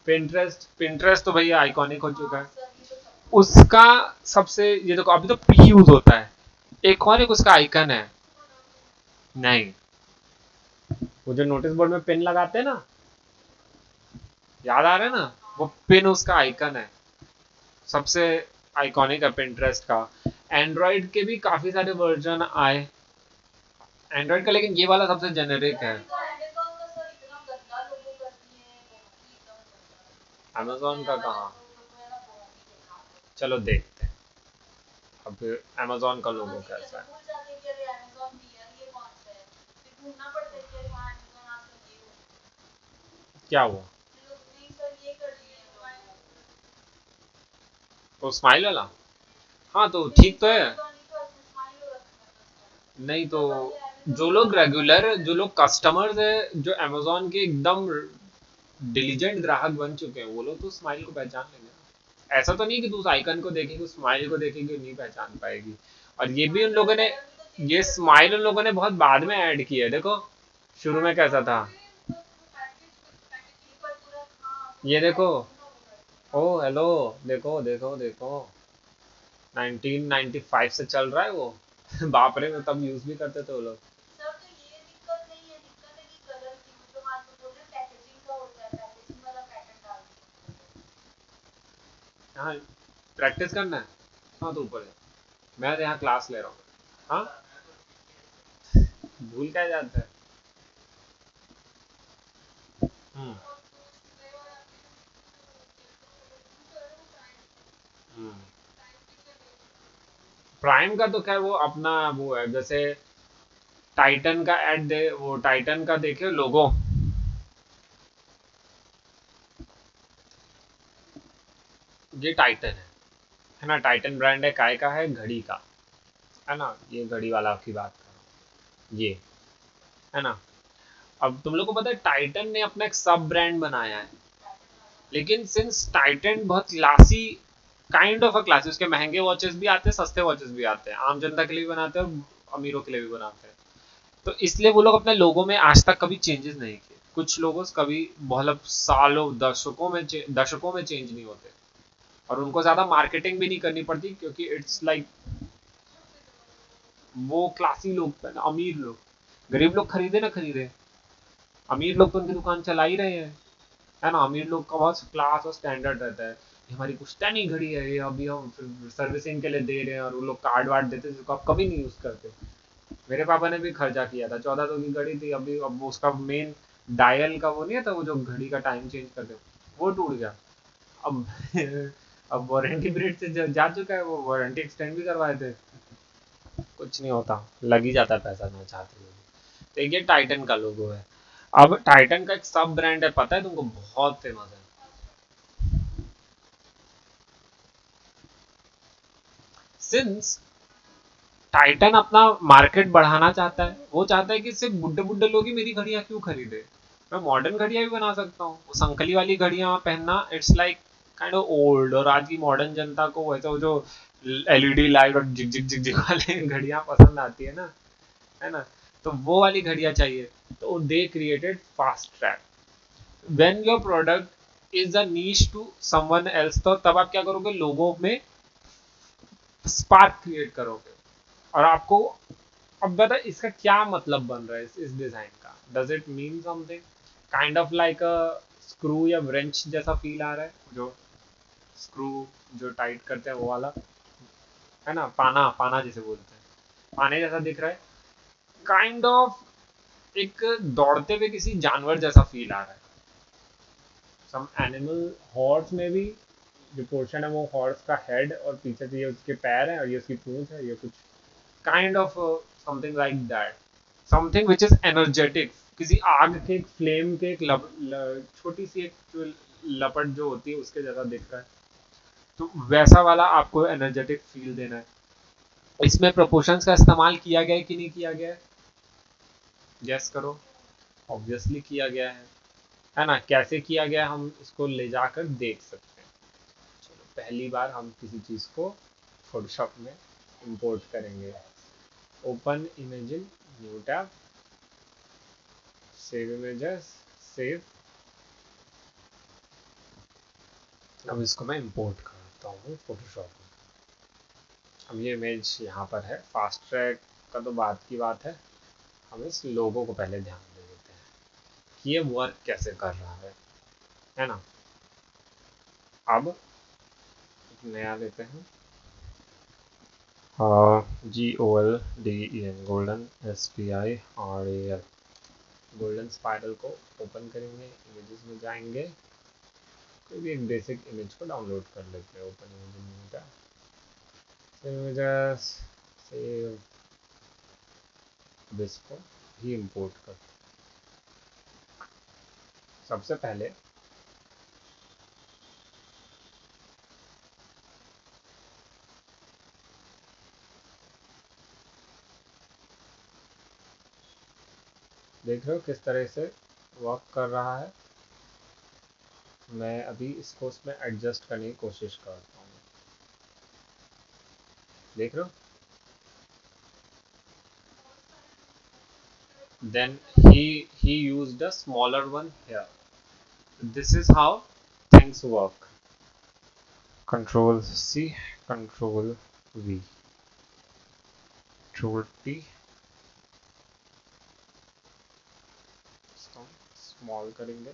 पिंटरेस्ट, पिंटरेस्ट तो भैया आइकॉनिक हो चुका है। उसका सबसे, ये देखो अभी तो पी यूज होता है। एक और एक उसका आइकन है। नहीं, वो जो नोटिस बोर्ड में पिन लगाते हैं ना, याद आ रहा है ना, वो पिन उसका आइकन है। सबसे आइकॉनिक है पिंटरेस्ट का। एंड्रॉइड के भी काफी सारे वर्जन आए एंड्रॉइड का, लेकिन ये वाला सबसे जेनेरिक है। अमेजोन का कहाँ? चलो देखते हैं अब अमेजोन का लोगो कैसा है। क्या हुआ? वो स्माइल वाला? हाँ तो ठीक तो है। नहीं तो जो लोग रेगुलर, जो लोग कस्टमर्स है, जो अमेजोन के एकदम डिलीजेंट ग्राहक बन चुके हैं, वो लोग तो स्माइल को पहचान लेंगे ना। ऐसा तो नहीं कि तू उस आइकन को देखेगी, उस स्माइल को देखेगी, नहीं पहचान पाएगी। और ये भी उन लोगों ने, ये स्माइल उन लोगों ने बहुत बाद में ऐड किया है, देखो शुरू में कैसा था। ये देखो, ओ हेलो, देखो देखो देखो, 1995 से चल रहा है वो। बाप रे, वो तब यूज भी करते थे वो लोग। हाँ, प्रैक्टिस करना है। हाँ तो ऊपर है, मैं तो यहाँ क्लास ले रहा हूँ। हाँ, भूल क्या जाता है। हम्म। हम्म। प्राइम का तो खैर वो अपना वो है, जैसे टाइटन का एड दे, वो टाइटन का देखे लोगो। ये टाइटन है ना, टाइटन ब्रांड है, काय का है, घड़ी का है ना, ये घड़ी वाला की बात कर रहा हूँ ये, है ना। अब तुम लोग को पता है टाइटन ने अपना एक सब ब्रांड बनाया है, लेकिन सिंस टाइटन बहुत classy, kind of a classy, उसके महंगे वॉचेस भी आते हैं, सस्ते वॉचेस भी आते हैं, आम जनता के लिए भी बनाते हैं और अमीरों के लिए भी बनाते हैं। तो इसलिए वो लोग अपने लोगों में आज तक कभी चेंजेस नहीं किए। कुछ लोगों कभी बहुत सालों दशकों में चेंज नहीं होते, और उनको ज्यादा मार्केटिंग भी नहीं करनी पड़ती, क्योंकि इट्स लाइक वो क्लासी लोग, अमीर लोग, गरीब लोग खरीदे ना खरीदे, अमीर लोग तो उनकी दुकान चला ही रहे हैं, है ना। अमीर लोग का बहुत क्लास और स्टैंडर्ड रहता है। ये हमारी पुश्तैनी घड़ी है, ये अभी हम सर्विसिंग के लिए दे रहे हैं, और वो लोग कार्ड वार्ड देते हैं जिसको आप कभी नहीं यूज करते। मेरे पापा ने भी खर्चा किया था, 1400 की घड़ी थी, अभी अब उसका मेन डायल का वो नहीं था, वो जो घड़ी का टाइम चेंज करते, वो टूट गया। अब अब वारंटी पीरियड से जा चुका है, वो वारंटी एक्सटेंड भी करवाए थे, कुछ कुछ नहीं होता, लग ही जाता है पैसा ना चाहते हुए भी। तो ये टाइटन का लोगो है। अब टाइटन का एक सब ब्रांड है, पता है तुमको, बहुत फेमस है। सिंस टाइटन अपना मार्केट बढ़ाना चाहता है, वो चाहता है कि सिर्फ बुड्ढे बुड्ढे लोग ही मेरी घड़ियां क्यों खरीदे, मैं मॉडर्न घड़ियां भी बना सकता हूँ। वो संकली वाली घड़ियां पहनना it's like kind of old, और आज की मॉडर्न जनता को वैसे वो जो एलईडी लाइट और जिग जिग जिग जिग वाले घड़ियां पसंद आती है ना, तो वो वाली घड़ियां चाहिए। तो they created fast track. When your product is a niche to someone else, तो तब आप क्या करोगे, लोगों में स्पार्क क्रिएट करोगे। और आपको अब बता इसका क्या मतलब बन रहा है इस डिजाइन का, does it mean something kind of like a screw या व्रेंच जैसा फील आ रहा है, जो स्क्रू जो टाइट करते हैं वो वाला, है ना, पाना पाना जिसे बोलते हैं, पाने जैसा दिख रहा है, काइंड ऑफ एक दौड़ते हुए किसी जानवर जैसा फील आ रहा है, सम एनिमल हॉर्स में भी, जो पोर्शन है वो हॉर्स का हेड और पीछे से ये उसके पैर है और ये उसकी पूंछ है, ये कुछ kind of something like that, something which is energetic, किसी आग के एक फ्लेम के एक छोटी सी एक जो लपट जो होती है उसके जैसा दिख रहा है। तो वैसा वाला आपको एनर्जेटिक फील देना है। इसमें प्रोपोर्शंस का इस्तेमाल किया गया है कि नहीं किया गया है, गैस करो। ऑब्वियसली किया गया है ना। कैसे किया गया हम इसको ले जाकर देख सकते हैं। चलो पहली बार हम किसी चीज़ को फोटोशॉप में इंपोर्ट करेंगे। Open image in new tab, save images, save. अब इसको मैं इंपोर्ट करता हूँ फोटोशॉप में। अब ये इमेज यहाँ पर है। फास्ट ट्रैक का तो बात की बात है, हम इस लोगो को पहले ध्यान दे देते हैं कि ये वर्क कैसे कर रहा है ना। अब एक नया लेते हैं, GOLDEN, golden, SPIRAL, golden spiral को ओपन करेंगे, इमेजेस में जाएंगे, कोई भी एक बेसिक इमेज को डाउनलोड कर लेते हैं। ओपन इमेज का इमेजेस, सेव, अब इसको भी इंपोर्ट कर। सबसे पहले देख रहे हो किस तरह से वर्क कर रहा है। मैं अभी इसको उसमें एडजस्ट करने की कोशिश करता हूँ, देख रहे हो। Then he used a smaller one here. This is how things work. Control C, Control V, Control T, small करेंगे।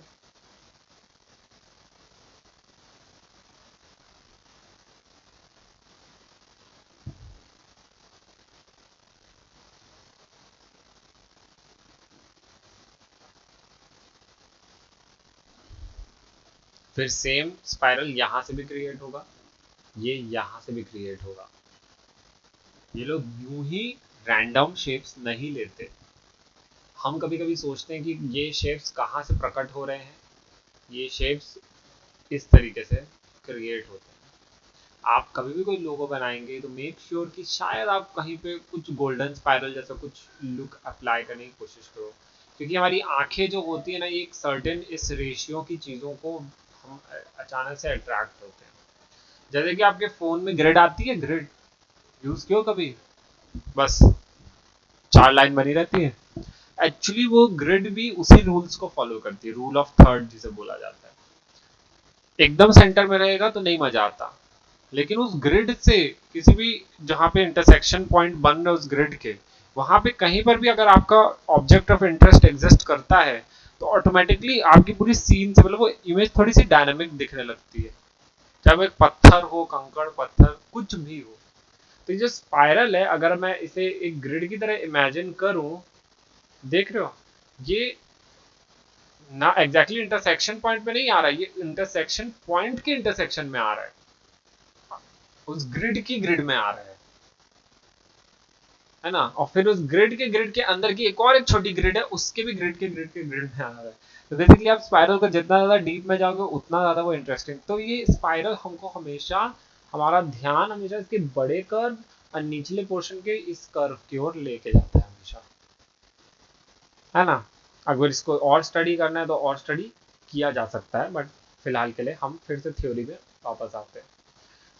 फिर सेम स्पाइरल यहाँ से भी क्रिएट होगा, ये यहाँ से भी क्रिएट होगा। ये लोग यूं ही रैंडम शेप्स नहीं लेते। हम कभी कभी सोचते हैं कि ये शेप्स कहाँ से प्रकट हो रहे हैं, ये शेप्स इस तरीके से क्रिएट होते हैं। आप कभी भी कोई लोगो बनाएंगे तो मेक श्योर कि शायद आप कहीं पे कुछ गोल्डन स्पाइरल जैसा कुछ लुक अप्लाई करने की कोशिश करो, क्योंकि हमारी आंखें जो होती है ना, ये एक सर्टेन इस रेशियो की चीज़ों को हम अचानक से अट्रैक्ट होते हैं। जैसे कि आपके फ़ोन में ग्रिड आती है, ग्रिड यूज़ किया कभी, बस 4 लाइन बनी रहती है। एक्चुअली वो ग्रिड भी उसी रूल्स को फॉलो करती है, रूल ऑफ थर्ड जिसे बोला जाता है। एकदम सेंटर में रहेगा तो नहीं मजा आता, लेकिन उस ग्रिड से किसी भी, जहां पे इंटरसेक्शन पॉइंट बन रहे उस ग्रिड के, वहां पे कहीं पर भी अगर आपका ऑब्जेक्ट ऑफ इंटरेस्ट एग्जिस्ट करता है तो ऑटोमेटिकली आपकी पूरी सीन से, मतलब वो इमेज थोड़ी सी डायनामिक दिखने लगती है। चाहे वो एक पत्थर हो, कंकड़ पत्थर कुछ भी हो। तो ये जो स्पाइरल है, अगर मैं इसे एक ग्रिड की तरह इमेजिन करूं, देख रहे हो, ये ना एग्जैक्टली इंटरसेक्शन पॉइंट में नहीं आ रहा है, ये इंटरसेक्शन पॉइंट के इंटरसेक्शन में आ रहा है, उस ग्रिड की ग्रिड में आ रहा है। है ना, और फिर उस ग्रिड के अंदर की एक छोटी ग्रिड है, उसके भी ग्रिड में आ रहा है। तो बेसिकली आप स्पाइरल को जितना ज्यादा डीप में जाओगे उतना ज्यादा वो इंटरेस्टिंग। तो ये स्पाइरल हमको हमेशा, हमारा ध्यान हमेशा इसके बड़े कर्व और निचले पोर्शन के इस कर्व की ओर लेके जाता है हमेशा, है ना। अगर इसको और स्टडी करना है तो और स्टडी किया जा सकता है, बट फिलहाल के लिए हम फिर से थ्योरी में वापस आते हैं।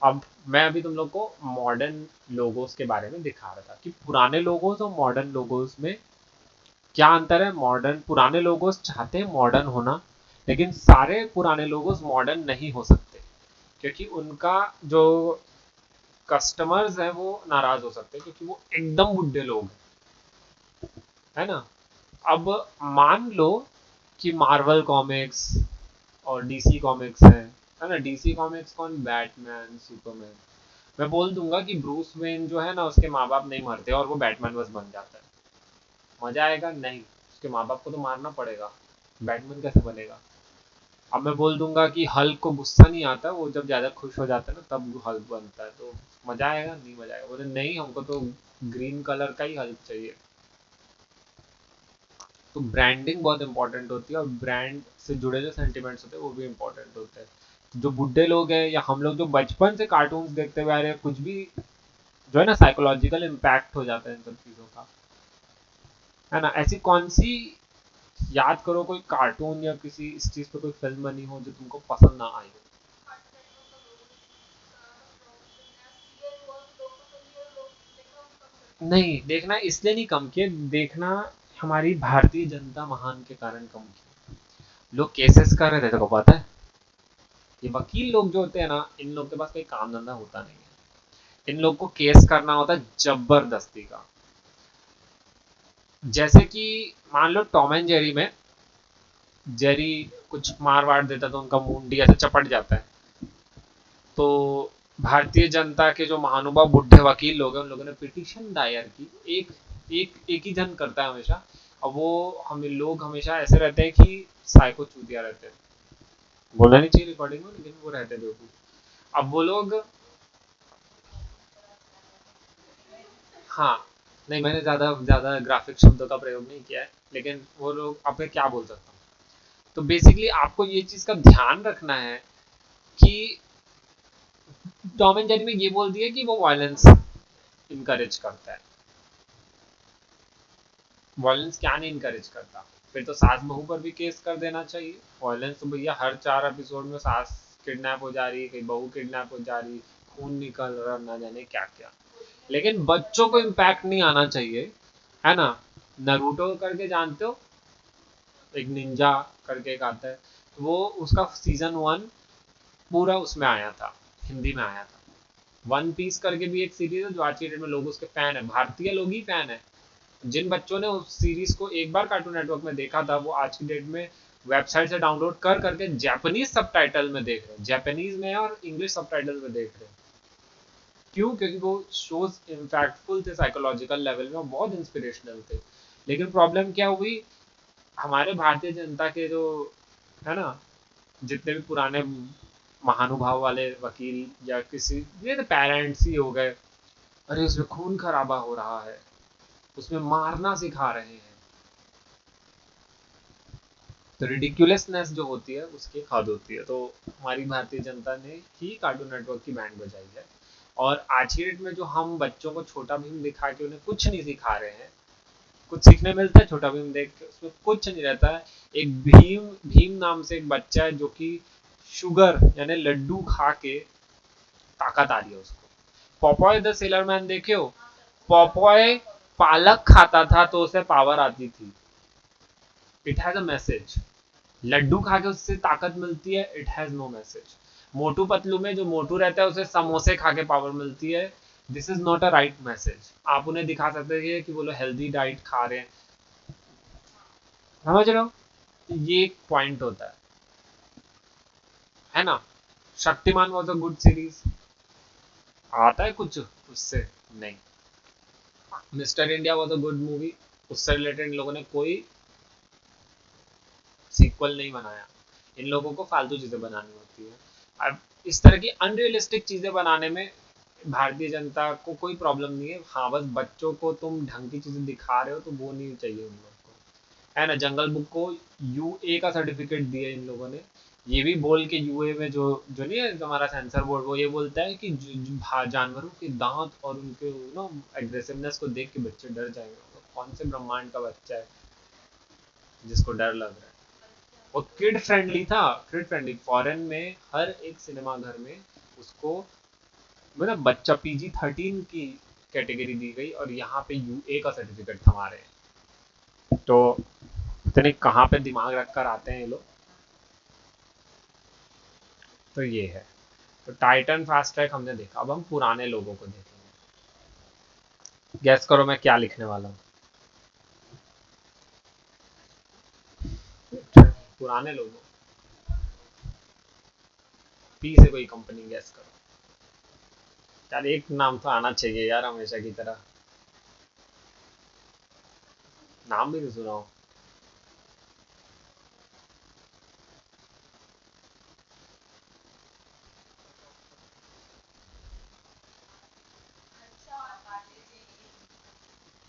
अब मैं अभी तुम लोग को मॉडर्न लोगोस के बारे में दिखा रहा था कि पुराने लोगोस और मॉडर्न लोगोस में क्या अंतर है। मॉडर्न पुराने लोगोस चाहते हैं मॉडर्न होना, लेकिन सारे पुराने लोगोस मॉडर्न नहीं हो सकते, क्योंकि उनका जो कस्टमर्स हैं वो नाराज हो सकते हैं, क्योंकि वो एकदम बुढ़े लोग हैं, है ना। अब मान लो कि मार्वल कॉमिक्स और डीसी कॉमिक्स है ना। डीसी कॉमिक्स कौन, बैटमैन, सुपरमैन। मैं बोल दूंगा कि ब्रूस वेन जो है ना, उसके माँ बाप नहीं मरते और वो बैटमैन बस बन जाता है, मजा आएगा नहीं। उसके माँ बाप को तो मारना पड़ेगा, बैटमैन कैसे बनेगा। अब मैं बोल दूंगा कि हल्क को गुस्सा नहीं आता, वो जब ज्यादा खुश हो जाता है ना तब हल्क बनता है, तो मजा आएगा नहीं, मजा आएगा। बोले नहीं, हमको तो ग्रीन कलर का ही हल्क चाहिए। तो ब्रांडिंग बहुत इंपॉर्टेंट होती है, और ब्रांड से जुड़े जो सेंटिमेंट्स होते हैं वो भी इंपॉर्टेंट होते हैं। जो बुढ़े लोग हैं या हम लोग जो बचपन से कार्टून्स देखते हुए आ रहे हैं, कुछ भी जो है ना साइकोलॉजिकल इम्पैक्ट हो जाता है इन सब चीजों का, है ना। ऐसी कौन सी, याद करो कोई कार्टून या किसी इस चीज पे कोई फिल्म बनी हो जो तुमको पसंद ना आई हो। नहीं, देखना इसलिए नहीं कम किए, देखना हमारी भारतीय जनता महान के कारण कम किए। लोग केसेस कर रहे थे, तेरे को पता है। ये वकील लोग जो होते हैं ना, इन लोग के पास कोई काम धंधा होता नहीं है। इन लोग को केस करना होता है जबरदस्ती का। जैसे कि मान लो टॉम एंड जेरी में, जेरी कुछ मार वार देता तो उनका मुंडी ऐसे चपट जाता है। तो भारतीय जनता के जो महानुभाव बुढ़े वकील लोग हैं, उन लोगों ने पिटीशन दायर की। एक एक ही जन करता है हमेशा। अब वो हम लोग हमेशा ऐसे रहते हैं कि साइको चूतिया रहते हैं, बोलना नहीं चाहिए रिकॉर्डिंग में, लेकिन वो रहते थे। अब वो लोग, हाँ, नहीं मैंने ज्यादा ज्यादा ग्राफिक शब्दों का प्रयोग नहीं किया है, लेकिन वो लोग, अब मैं क्या बोल सकता हूँ। तो बेसिकली आपको ये चीज का ध्यान रखना है कि टॉम एंड जेरी में ये बोल दिया कि वो वायलेंस इनकरेज करता है। वायलेंस क्या नहीं इनकरेज करता, फिर तो सास बहू पर भी केस कर देना चाहिए। वायलेंस तो भैया हर 4 एपिसोड में सास किडनैप हो जा रही है, कहीं बहू किडनैप हो जा रही, खून निकल रहा, ना जाने क्या क्या। लेकिन बच्चों को इम्पैक्ट नहीं आना चाहिए, है ना। नरूटो करके जानते हो, एक निंजा करके एक आता है, तो वो उसका सीजन 1 पूरा उसमें आया था, हिंदी में आया था। वन पीस करके भी एक सीरीज है जो आज की डेट में लोग उसके फैन है, भारतीय लोग ही फैन है। जिन बच्चों ने उस सीरीज को एक बार कार्टून नेटवर्क में देखा था, वो आज की डेट में वेबसाइट से डाउनलोड कर करके जापानीज सबटाइटल में देख रहे हैं, जापानीज में और इंग्लिश सबटाइटल में देख रहे हैं। क्यों? क्योंकि वो शोज इम्पैक्टफुल थे साइकोलॉजिकल लेवल में और बहुत इंस्पिरेशनल थे। लेकिन प्रॉब्लम क्या हुई, हमारे भारतीय जनता के जो, है ना, जितने भी पुराने महानुभाव वाले वकील या किसी, ये तो पेरेंट्स ही हो गए, अरे उसमें खून खराबा हो रहा है, उसमें मारना सिखा रहे हैं। तो रिडिकुलसनेस जो होती है उसकी हद होती है। तो हमारी भारतीय जनता ने ही कार्टून नेटवर्क की बैंड बजाई है। और आज की डेट में जो हम बच्चों को छोटा भीम दिखा के उन्हें कुछ नहीं सिखा रहे हैं, कुछ सीखने मिलता है छोटा भीम देख के, उसमें कुछ नहीं रहता है। एक भीम भीम नाम से एक बच्चा है जो कि शुगर यानी लड्डू खा के ताकत आ रही है उसको। पॉपॉय द सेलर मैन देखे हो? पॉपॉय पालक खाता था तो उसे पावर आती थी। It has a message. लड्डू खा के उससे ताकत मिलती है, it has no message. Motu Patlu में जो मोटू रहता है उसे समोसे खा के पावर मिलती है, this is not a right message. आप उन्हें दिखा सकते हैं कि वो लोग हेल्दी डाइट खा रहे हैं, समझ रहे हो। ये एक पॉइंट होता है ना। Shaktimaan was a good series, आता है कुछ उससे? नहीं। Mister India was a good movie, उससे रिलेटेड इन लोगों ने कोई सीक्वल नहीं बनाया। इन लोगों को फालतू चीजें बनानी होती है। अब इस तरह की अनरियलिस्टिक चीजें बनाने में भारतीय जनता को कोई प्रॉब्लम नहीं है, हाँ बस बच्चों को तुम ढंग की चीजें दिखा रहे हो तो वो नहीं चाहिए उन लोगों को, है ना। जंगल बुक को यूए का सर्टिफिकेट दिया इन लोगों ने, ये भी बोल के यूए में जो जो नहीं है हमारा सेंसर बोर्ड, वो ये बोलता है कि जानवरों के दांत और उनके नो एग्रेसिवनेस को देख के बच्चे डर जाएंगे। तो कौन से ब्रह्मांड का बच्चा है जिसको डर लग रहा है। वो किड फ्रेंडली था, किड फ्रेंडली, फॉरेन में हर एक सिनेमा घर में उसको मतलब बच्चा PG-13 की कैटेगरी दी गई, और यहाँ पे यूए का सर्टिफिकेट थमा रहे हैं। तो इतने कहाँ पे दिमाग रख कर आते हैं ये लोग। तो ये है, तो टाइटन फास्ट ट्रैक हमने देखा, अब हम पुराने लोगों को देखेंगे। गैस करो मैं क्या लिखने वाला हूँ। पुराने लोगों, पी से कोई कंपनी, गैस करो यार, एक नाम तो आना चाहिए यार हमेशा की तरह, नाम भी नहीं सुना हो।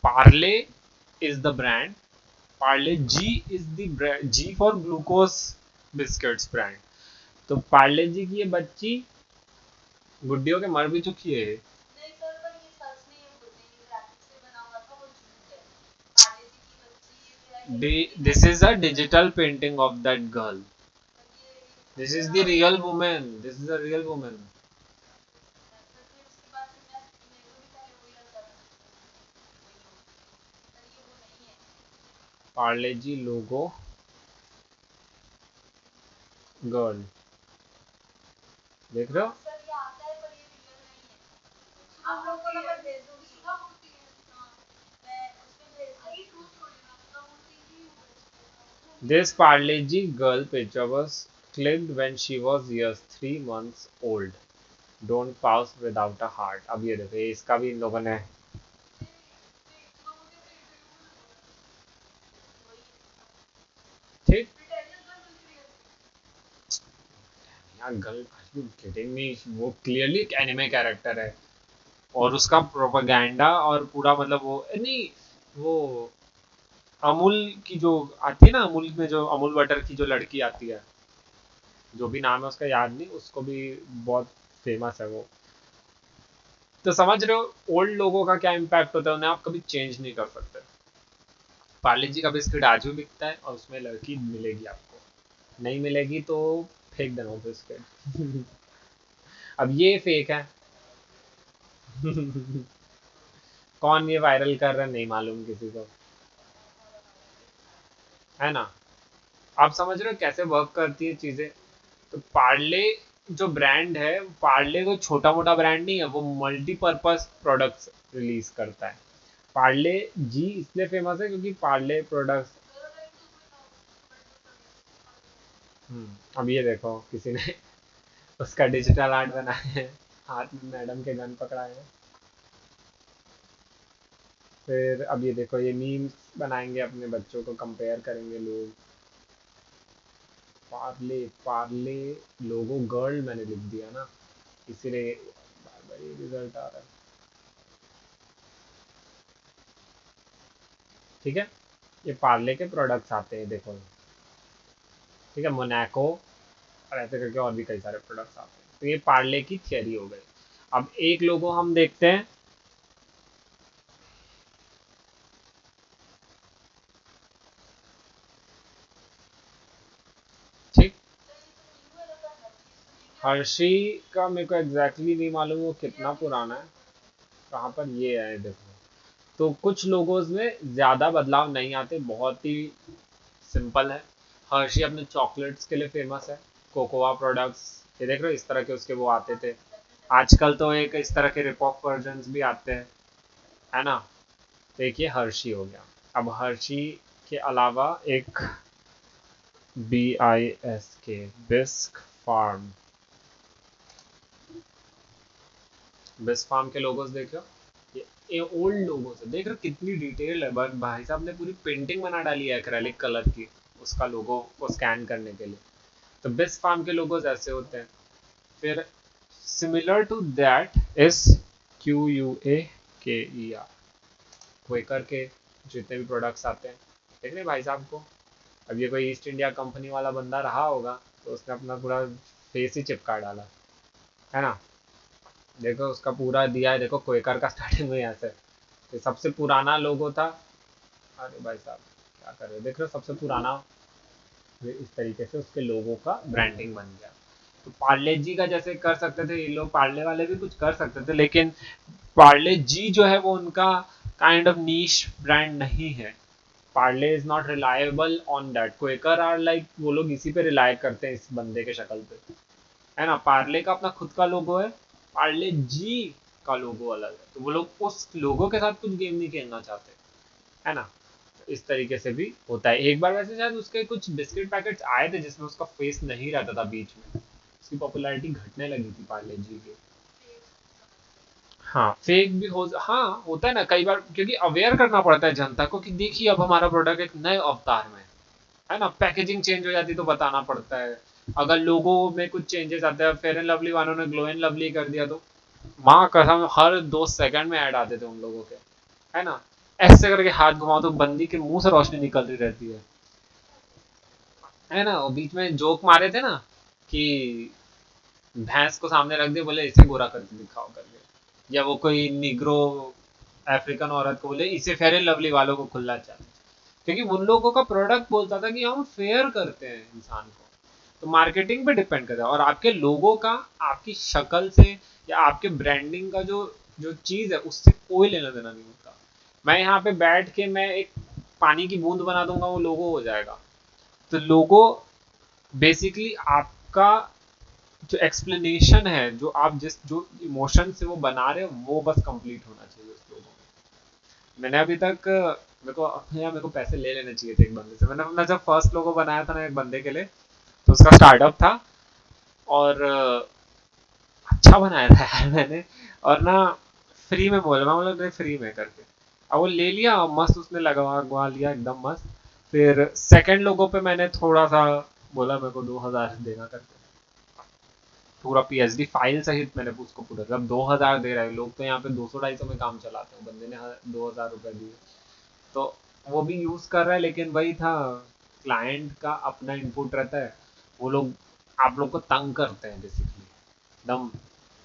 Parle is the brand, Parle G is the brand, G for glucose biscuits brand. तो पार्ले जी की ये बच्ची गुड्डी होके मर भी चुकी है। This is a digital painting of that girl, this is the real women, this is a real women. Parle G logo girl, देख रहे हो। This Parle G girl picture was clicked when she was just 3 months old. Don't pass without a heart. अब ये देखो, ये इसका भी इन लोगों ने ठीक यार, गर्ल किडिंग मी, वो क्लियरली एक एनिमे कैरेक्टर है, और उसका प्रोपेगेंडा और पूरा मतलब वो नहीं, वो अमूल की जो आती है ना, अमूल में जो अमूल बटर की जो लड़की आती है, जो भी नाम है उसका याद नहीं, उसको भी बहुत फेमस है वो। तो समझ रहे हो ओल्ड लोगों का क्या इम्पैक्ट होता है, उन्हें आप कभी चेंज नहीं कर सकते। पार्ले जी का बिस्किट आज भी बिकता है, और उसमें लड़की मिलेगी आपको, नहीं मिलेगी तो फेंक देना वो बिस्किट। अब ये फेक है। कौन ये वायरल कर रहा है नहीं मालूम किसी को, है ना। आप समझ रहे हो कैसे वर्क करती है चीजें। तो पार्ले जो ब्रांड है, पार्ले कोई छोटा मोटा ब्रांड नहीं है, वो मल्टीपर्पज प्रोडक्ट्स रिलीज करता है। पार्ले जी इसलिए फेमस है क्योंकि पार्ले प्रोडक्ट्स। अब ये देखो किसी ने उसका डिजिटल आर्ट बनाया है, हाथ में मैडम के गन पकड़ाए हैं। फिर अब ये देखो, ये मीम्स बनाएंगे, अपने बच्चों को कंपेयर करेंगे लोग। पार्ले, पार्ले लोगो गर्ल मैंने लिख दिया ना, इसीलिए बार बार ये रिजल्ट आ रहा है। ठीक है, ये पार्ले के प्रोडक्ट्स आते हैं देखो, ठीक है, मोनाको, और ऐसे करके और भी कई सारे प्रोडक्ट्स आते हैं। तो ये पार्ले की थियरी हो गई। अब एक लोगो हम देखते हैं। ठीक, हर्षी का मेरे को एग्जैक्टली नहीं मालूम वो कितना पुराना है, कहाँ पर ये है देखो। तो कुछ लोगों में ज्यादा बदलाव नहीं आते, बहुत ही सिंपल है। हर्षी अपने चॉकलेट्स के लिए फेमस है, कोकोआ प्रोडक्ट्स, ये देख रहे हो इस तरह के उसके वो आते थे। आजकल तो एक इस तरह के रिपॉप वर्जन भी आते हैं, है ना। तो एक ये हर्षी हो गया। अब हर्षी के अलावा एक BISK, Bisk Farm, Bisk Farm के लोगोस देख रहे हो, ये ओल्ड लोगों से देख रहे हो कितनी डिटेल है, बट भाई साहब ने पूरी पेंटिंग बना डाली है एक्रेलिक कलर की, उसका लोगो को स्कैन करने के लिए। तो बिस्क फार्म के लोगोस ऐसे होते हैं। फिर similar to that is QUAKER, Quaker के जितने भी प्रोडक्ट्स आते हैं, देख रहे भाई साहब को। अब ये कोई ईस्ट इंडिया कंपनी वाला बंदा रहा होगा तो उसने अपना पूरा फेस ही चिपका डाला, है ना। देखो उसका पूरा दिया है, देखो क्वेकर का स्टार्टिंग में ऐसे, ये सबसे पुराना लोगो था। अरे भाई साहब क्या कर रहे हो, देख रहे हो सबसे पुराना, ये इस तरीके से उसके लोगों का ब्रांडिंग बन गया। तो पार्ले जी का जैसे कर सकते थे ये लोग, पार्ले वाले भी कुछ कर सकते थे, लेकिन पार्ले जी जो है वो उनका काइंड ऑफ नीश ब्रांड नहीं है। Parle is not reliable on that, Quaker are like, वो लोग इसी पे रिलाय करते हैं इस बंदे के शक्ल पे, है ना। पार्ले का अपना खुद का लोगो है, पार्ले जी का लोगो अलग है, तो वो लोग उस लोगो के साथ कुछ गेम नहीं खेलना चाहते, है ना। इस तरीके से भी होता है। एक बार वैसे शायद उसके कुछ बिस्किट पैकेट्स आए थे जिसमें उसका फेस नहीं रहता था बीच में, उसकी पॉपुलैरिटी घटने लगी थी पार्ले जी की। हाँ फेक भी हो, हाँ होता है ना कई बार, क्योंकि अवेयर करना पड़ता है जनता को कि देखिए अब हमारा प्रोडक्ट एक नए अवतार में है ना। पैकेजिंग चेंज हो जाती तो बताना पड़ता है। अगर लोगो में कुछ चेंजेस आते हैं, फेयर एंड लवली वालों ने ग्लो एंड लवली कर दिया तो माँ कसम हर 2 सेकंड में ऐड आते थे उन लोगों के, है ना। ऐसे करके हाथ घुमाओ तो बंदी के मुंह से रोशनी निकल रही रहती है ना। और बीच में जोक मारे थे ना कि भैंस को सामने रख दे, बोले इसे गोरा करके दिखाओ करके, या वो कोई निग्रो अफ्रीकन औरत को बोले इसे फेयर एंड लवली वालों को खुला चैलेंज, क्योंकि उन लोगों का प्रोडक्ट बोलता था कि हम फेयर करते हैं इंसान को। तो मार्केटिंग पे डिपेंड करता है, और आपके लोगों का आपकी शक्ल से या आपके ब्रांडिंग का जो जो चीज है उससे कोई लेना देना नहीं होता। मैं यहाँ पे बैठ के मैं एक पानी की बूंद बना दूंगा, वो लोगो हो जाएगा। तो लोगो बेसिकली आपका जो एक्सप्लेनेशन है, जो आप जिस जो इमोशन से वो बना रहे हो वो बस कंप्लीट होना चाहिए उस लोगों में। मैंने अभी तक, मेरे को पैसे ले लेने चाहिए थे एक बंदे से। मैंने अपना जब फर्स्ट लोगो बनाया था ना एक बंदे के लिए, तो उसका स्टार्टअप था, और अच्छा बनाया था यार मैंने। और ना फ्री में बोला, मैं बोला नहीं फ्री में करके, अब वो ले लिया मस्त, उसने लगवा लिया एकदम मस्त। फिर सेकंड लोगों पे मैंने थोड़ा सा बोला मेरे को 2,000 देना करके, पूरा पीएचडी फाइल सहित मैंने उसको पूरा, जब 2,000 दे रहे हैं लोग तो यहाँ पे 200-250 में काम चलाते हैं, बंदे ने 2,000 रुपए दिए। तो वो भी यूज कर रहा है, लेकिन वही था, क्लाइंट का अपना इनपुट रहता है। वो लोग आप लोग को तंग करते हैं बेसिकली एकदम,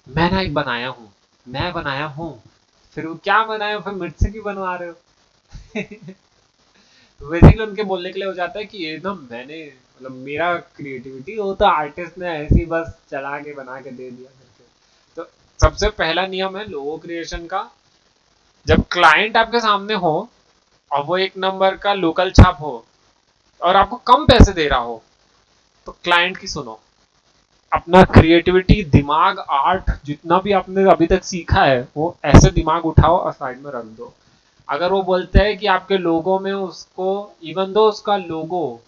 मैं ना एक बनाया हूँ, मैं बनाया हूँ, फिर वो क्या बनाया, फिर मुझसे क्यों बनवा रहे हो। तो बेसिकली उनके बोलने के लिए हो जाता है कि ये ना मैंने, मतलब मेरा क्रिएटिविटी हो तो आर्टिस्ट ने ऐसे ही बस चला के बना के दे दिया करके। तो सबसे पहला नियम है लोगो क्रिएशन का, जब क्लाइंट आपके सामने हो और वो एक नंबर का लोकल छाप हो और आपको कम पैसे दे रहा हो, तो क्लाइंट की सुनो। अपना क्रिएटिविटी दिमाग आर्ट जितना भी आपने अभी तक सीखा है वो ऐसे दिमाग उठाओ और साइड में रख दो। अगर वो बोलते हैं कि आपके लोगो में उसको, इवन दो उसका लोगो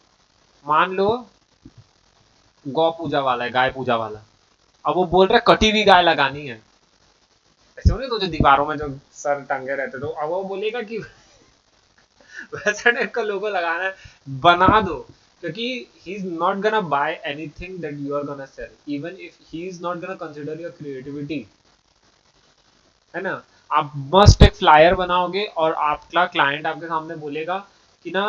मान लो गौ पूजा वाला है, गाय पूजा वाला, अब वो बोल रहा है कटी हुई गाय लगानी है, ऐसे हो नहीं तो जो दीवारों में जो सर टंगे रहते, तो अब वो बोलेगा कि वैसा टाइप का लोगो लगाना है, बना दो। क्योंकि he is not gonna buy anything that you are gonna sell, even if he is not gonna consider your creativity, है ना। आप मस्त एक फ्लायर बनाओगे और आपका क्लाइंट आपके सामने बोलेगा कि ना,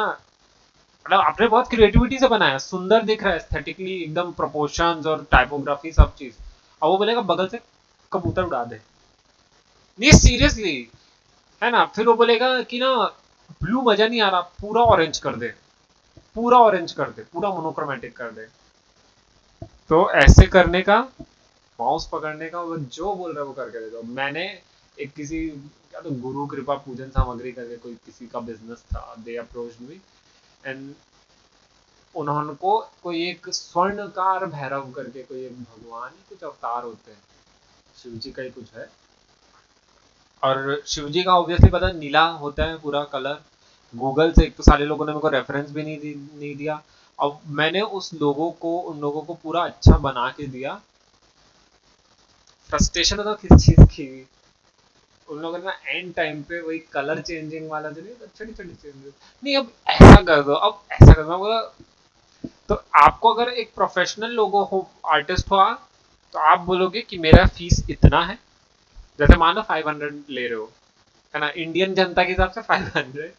मतलब आपने बहुत क्रिएटिविटी से बनाया, सुंदर दिख रहा है एस्थेटिकली एकदम, प्रोपोर्शंस और टाइपोग्राफी सब चीज, और वो बोलेगा बगल से कबूतर उड़ा दे, नहीं सीरियसली, है ना। फिर वो बोलेगा कि ना ब्लू मजा नहीं आ रहा, पूरा ऑरेंज कर दे, पूरा ऑरेंज कर दे, पूरा मोनोक्रोमेटिक कर दे। तो ऐसे करने का, माउस पकड़ने का, वो जो बोल रहा है वो करके दे दो। मैंने एक किसी, क्या तो गुरु कृपा पूजन सामग्री करके कोई किसी का बिजनेस था, दे अप्रोच मी, एंड उन्होंने को कोई एक स्वर्णकार भैरव करके कोई एक भगवान ही कुछ अवतार होते हैं, शिव जी का ही कुछ है, और शिव जी का ऑब्वियसली पता नीला होता है पूरा कलर। गूगल से एक तो सारे लोगों ने मेरे को रेफरेंस भी नहीं दिया। अब मैंने उस लोगों को, उन लोगों को पूरा अच्छा बना के दिया। फ्रस्ट्रेशन होता किस चीज की, उन लोगों ने ना एंड टाइम पे वही कलर चेंजिंग वाला जो नहीं, छोटी छोटी चेंजेस, नहीं अब ऐसा कर दो, अब ऐसा कर दो। तो आपको अगर एक प्रोफेशनल लोगो हो, आर्टिस्ट हो, तो आप बोलोगे कि मेरा फीस इतना है, जैसे मान लो 500 ले रहे हो, है ना, इंडियन जनता के हिसाब से 500।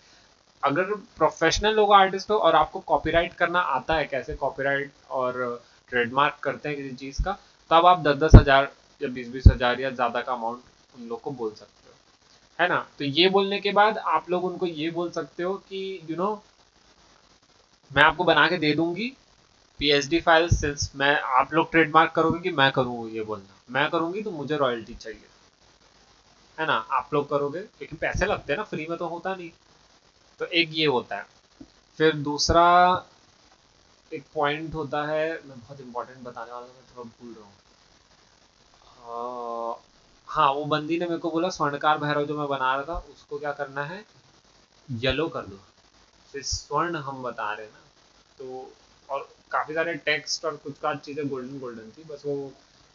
अगर प्रोफेशनल लोग आर्टिस्ट हो और आपको कॉपीराइट करना आता है, कैसे कॉपीराइट और ट्रेडमार्क करते हैं किसी चीज का, तब आप 10-10 हजार या 20-20 हजार या ज्यादा का अमाउंट उन लोग को बोल सकते हो, है ना। तो ये बोलने के बाद आप लोग उनको ये बोल सकते हो कि मैं आपको बना के दे दूंगी पीएचडी फाइल, सिंस मैं, आप लोग ट्रेडमार्क करोगे कि मैं करूँ, ये बोलना मैं करूंगी तो मुझे रॉयल्टी चाहिए, है ना। आप लोग करोगे क्योंकि पैसे लगते हैं ना, फ्री में तो होता नहीं। तो एक ये होता है। फिर दूसरा एक पॉइंट होता है, मैं बहुत इंपॉर्टेंट बताने वाला हूँ, मैं थोड़ा भूल रहा हूँ। हाँ, वो बंदी ने मेरे को बोला स्वर्णकार भैरव जो मैं बना रहा था उसको क्या करना है, येलो कर दो। फिर स्वर्ण हम बता रहे हैं ना, तो और काफी सारे टेक्स्ट और कुछ का चीजें गोल्डन गोल्डन थी, बस वो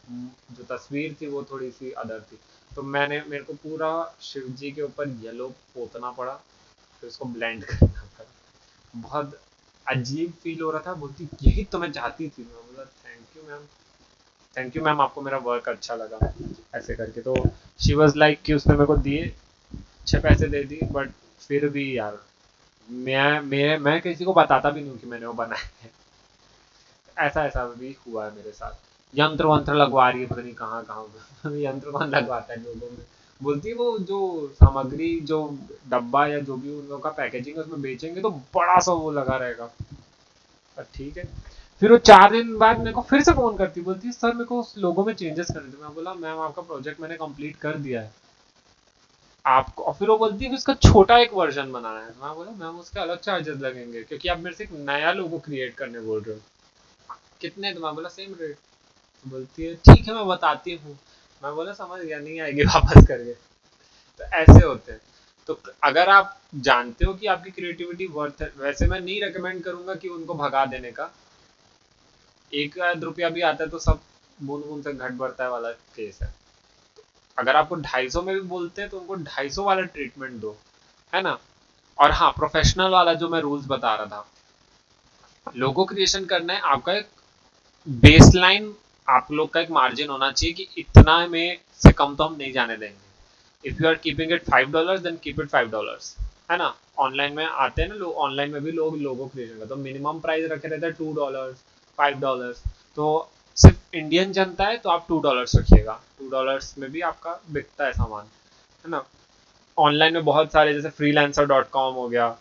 जो तस्वीर थी वो थोड़ी सी अदर थी। तो मेरे को पूरा शिव जी के ऊपर येलो पोतना पड़ा, फिर उसको ब्लेंड करना पड़ा। बहुत अजीब फील हो रहा था। बोलती यही तो मैं चाहती थी। मैं बोला thank you ma'am, thank you ma'am, आपको मेरा वर्क अच्छा लगा, ऐसे करके। तो शी वॉज लाइक कि उसने मेरे को दिए, अच्छे पैसे दे दिए, बट फिर भी यार मैं किसी को बताता भी नहीं कि मैंने वो बनाया है। ऐसा ऐसा भी हुआ है मेरे साथ। यंत्र वंत्र लगवा रही है, पता नहीं कहाँ कहाँ यंत्र कौन लगवाता है लोगों में। बोलती है वो जो सामग्री, जो डब्बा या जो भी उन लोगों का पैकेजिंग है उसमें बेचेंगे तो बड़ा सा वो लगा रहेगा। पर ठीक है। फिर वो 4 दिन बाद मेरे को फिर से फोन करती, बोलती है सर मेरे को उस लोगो में चेंजेस करने थे। मैं बोला मैम आपका प्रोजेक्ट मैंने कंप्लीट कर दिया है आपको। और फिर वो बोलती है कि उसका छोटा एक वर्जन बनाना है। मैं बोला मैम उसके अलग चार्जेस लगेंगे क्योंकि आप मेरे से एक नया लोगो क्रिएट करने बोल रहे हो। कितने? तो मैं बोला सेम रेट। तो बोलती है ठीक है मैं बताती हूँ। मैं बोला समझ गया, नहीं आएगी वापस करके। तो ऐसे होते हैं। तो अगर आप जानते हो कि आपकी क्रिएटिविटी वर्थ है, वैसे मैं नहीं रेकमेंड करूंगा कि उनको भगा देने का। 1 रुपया भी आता है तो सब बूंद बूंद से घट बढ़ता है वाला केस है। अगर आपको 250 में भी बोलते हैं तो उनको 250 वाला ट्रीटमेंट दो, है ना। और हाँ, प्रोफेशनल वाला जो मैं रूल्स बता रहा था, लोगो क्रिएशन करना है आपका एक बेसलाइन, आप लोग का एक मार्जिन होना चाहिए कि इतना में से कम तो हम नहीं जाने देंगे। If you are keeping it $5 then keep it $5, है ना। ऑनलाइन में आते हैं ना लोग, ऑनलाइन में भी लोग लोगो क्रिएशन का तो मिनिमम प्राइस रखे रहते हैं $2, $5। तो सिर्फ इंडियन जनता है तो आप $2 रखिएगा, $2 में भी आपका बिकता है सामान, है ना। ऑनलाइन में बहुत सारे जैसे freelancer.com हो गया,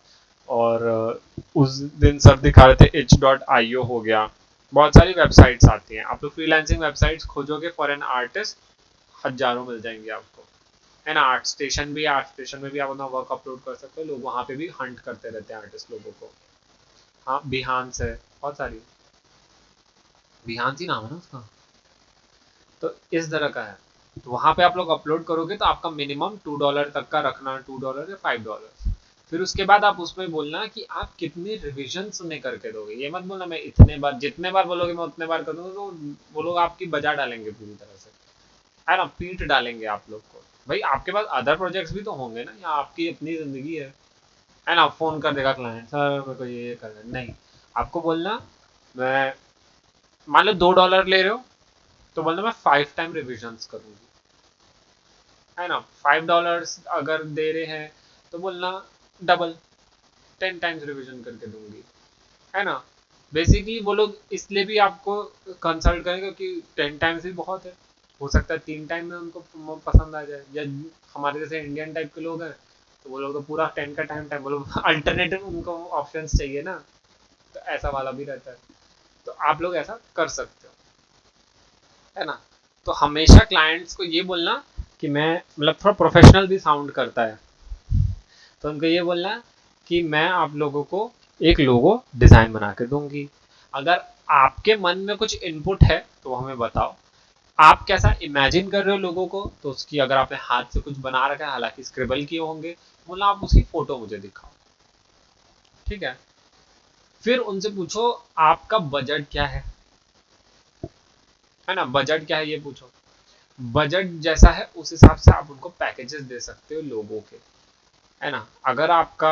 और उस दिन सर दिखा रहे थे h.io हो गया। बहुत सारी वेबसाइट्स आती हैं, आप लोग फ्रीलांसिंग वेबसाइट्स खोजोगे फॉर एन आर्टिस्ट, हजारों मिल जाएंगे आपको, है ना। आर्ट स्टेशन भी, आर्ट स्टेशन में भी आप अपना वर्क अपलोड कर सकते हो, लोग वहाँ पे भी हंट करते रहते हैं आर्टिस्ट लोगों को। हाँ, बिहान है, बहुत सारी, बिहान ही नाम है ना उसका। तो इस तरह का है। तो वहां पे आप लोग अपलोड करोगे तो आपका मिनिमम $2 तक का रखना, $2 या $5। फिर उसके बाद आप उसमें बोलना कि आप कितने रिविजन में करके दोगे। ये मत बोलना मैं इतने बार, जितने बार बोलोगे मैं उतने बार कर दूंगा, तो वो लोग आपकी बजा डालेंगे पूरी तरह से, है ना, पीट डालेंगे आप लोग को। भाई आपके पास अदर प्रोजेक्ट्स भी तो होंगे ना, या आपकी अपनी जिंदगी है ना। फोन कर देगा क्लाइंट, सर मेरे को ये करना है, नहीं। आपको बोलना मैं, मान लो $2 ले रहे हो तो बोलना मैं 5 टाइम रिविजन करूंगी, है ना। $5 अगर दे रहे हैं तो बोलना डबल, 10 टाइम्स रिविजन करके दूंगी, है ना। बेसिकली वो लोग इसलिए भी आपको कंसल्ट करेंगे क्योंकि 10 टाइम्स भी बहुत है। हो सकता है 3 टाइम में उनको पसंद आ जाए, या हमारे जैसे इंडियन टाइप के लोग हैं तो वो लोग तो पूरा 10 का टाइम टाइम, वो लोग अल्टरनेटिव उनको ऑप्शन चाहिए ना। तो ऐसा वाला भी रहता है। तो आप लोग ऐसा कर सकते हो, है ना। तो हमेशा क्लाइंट्स को ये बोलना कि मैं, मतलब थोड़ा प्रोफेशनल भी साउंड करता है, तो उनको ये बोलना कि मैं आप लोगों को एक लोगो डिजाइन बना के दूंगी। अगर आपके मन में कुछ इनपुट है तो हमें बताओ, आप कैसा इमेजिन कर रहे हो लोगों को, तो उसकी अगर आपने हाथ से कुछ बना रखा है, हालांकि स्क्रिबल किए होंगे, बोला आप उसकी फोटो मुझे दिखाओ, ठीक है। फिर उनसे पूछो आपका बजट क्या है ना, बजट क्या है ये पूछो। बजट जैसा है उस हिसाब से आप उनको पैकेजेस दे सकते हो लोगों के, है ना। अगर आपका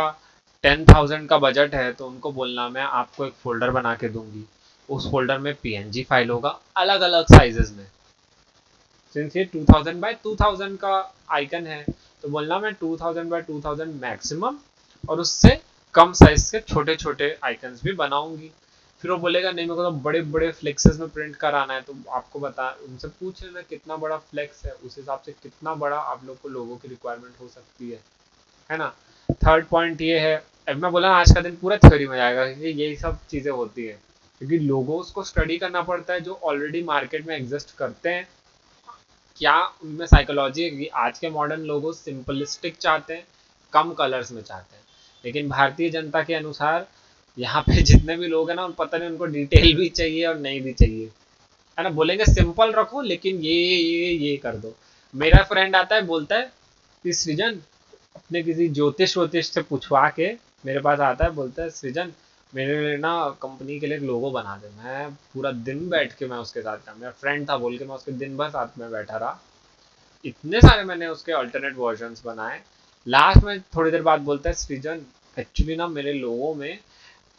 10,000 का बजट है तो उनको बोलना मैं आपको एक फोल्डर बना के दूंगी, उस फोल्डर में पीएनजी फाइल होगा अलग अलग साइजेस में, सिंस ये 2000 बाय 2000 का आइकन है, तो बोलना मैं 2000 बाय 2000 मैक्सिमम और उससे कम साइज के छोटे छोटे आइकन्स भी बनाऊंगी। फिर वो बोलेगा नहीं मेरे को तो बड़े बड़े फ्लेक्सेस में प्रिंट कराना है, तो आपको बता उनसे पूछ लेना कितना बड़ा फ्लेक्स है, उस हिसाब से कितना बड़ा आप लोग को लोगों की रिक्वायरमेंट हो सकती है ना। थर्ड पॉइंट ये है, अब मैं बोला आज का दिन पूरा थ्योरी में जाएगा क्योंकि यही सब चीजें होती है, क्योंकि लोगों को स्टडी करना पड़ता है जो ऑलरेडी मार्केट में एग्जिस्ट करते हैं, क्या उनमें साइकोलॉजी है, क्योंकि आज के मॉडर्न लोगो सिंपलिस्टिक चाहते हैं, कम कलर्स में चाहते हैं, लेकिन भारतीय जनता के अनुसार यहाँ पे जितने भी लोग हैं ना पता नहीं उनको डिटेल भी चाहिए और नहीं भी चाहिए, है ना। बोलेंगे सिंपल रखो लेकिन ये कर दो। मेरा फ्रेंड आता है बोलता है कि सृजन अपने किसी ज्योतिष वोतिष से पूछवा के मेरे पास आता है, बोलता है सृजन मेरे लिए ना कंपनी के लिए एक लोगो बना दे। मैं पूरा दिन बैठ के मैं उसके साथ था, मेरा फ्रेंड था बोल के मैं उसके दिन भर साथ में बैठा रहा, इतने सारे मैंने उसके अल्टरनेट वर्जन्स बनाए। लास्ट में थोड़ी देर बाद बोलता है सृजन एक्चुअली ना मेरे लोगों में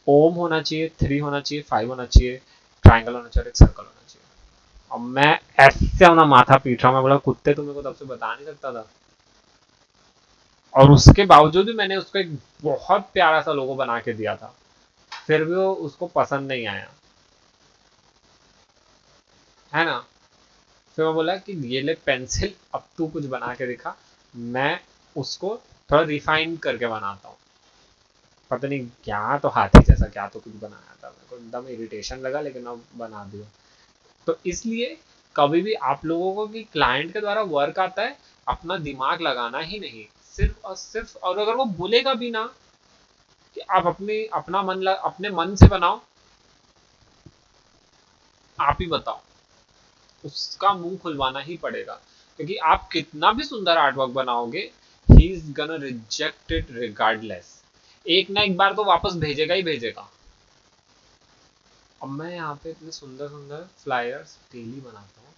ओम होना चाहिए, 3 होना चाहिए, 5 होना चाहिए, ट्राइंगल होना चाहिए, एक सर्कल होना चाहिए। अब मैं ऐसे अपना माथा पीट रहा हूँ, मैं बोला कुत्ते तुम्हें को तब से बता नहीं सकता था। और उसके बावजूद भी मैंने उसको एक बहुत प्यारा सा लोगो बना के दिया था, फिर भी वो उसको पसंद नहीं आया, है ना। फिर मैं बोला कि ये ले पेंसिल, अब तू कुछ बना के दिखा, मैं उसको थोड़ा रिफाइन करके बनाता हूँ। पता नहीं क्या तो हाथी जैसा क्या तो कुछ बनाया था, मेरे को एकदम इरिटेशन लगा लेकिन अब बना दिया। तो इसलिए कभी भी आप लोगों को कि क्लाइंट के द्वारा वर्क आता है, अपना दिमाग लगाना ही नहीं, सिर्फ और सिर्फ, और अगर वो बोलेगा भी ना कि आप अपने मन से बनाओ, आप ही बताओ, उसका मुंह खुलवाना ही पड़ेगा, क्योंकि आप कितना भी सुंदर आर्टवर्क बनाओगे, ही इज गना रिजेक्ट इट रिगार्डलेस, एक ना एक बार तो वापस भेजेगा ही भेजेगा। अब मैं यहाँ पे इतने सुंदर सुंदर फ्लायर्स डेली बनाता हूँ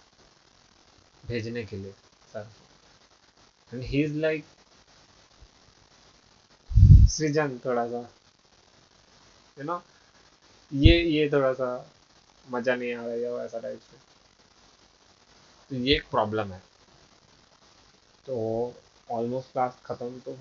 भेजने के लिए sir, and he is like सृजन थोड़ा सा यू नो ये थोड़ा सा मजा नहीं आ रहा है वैसा टाइप से, तो ये एक प्रॉब्लम है। तो ऑलमोस्ट क्लास खत्म तो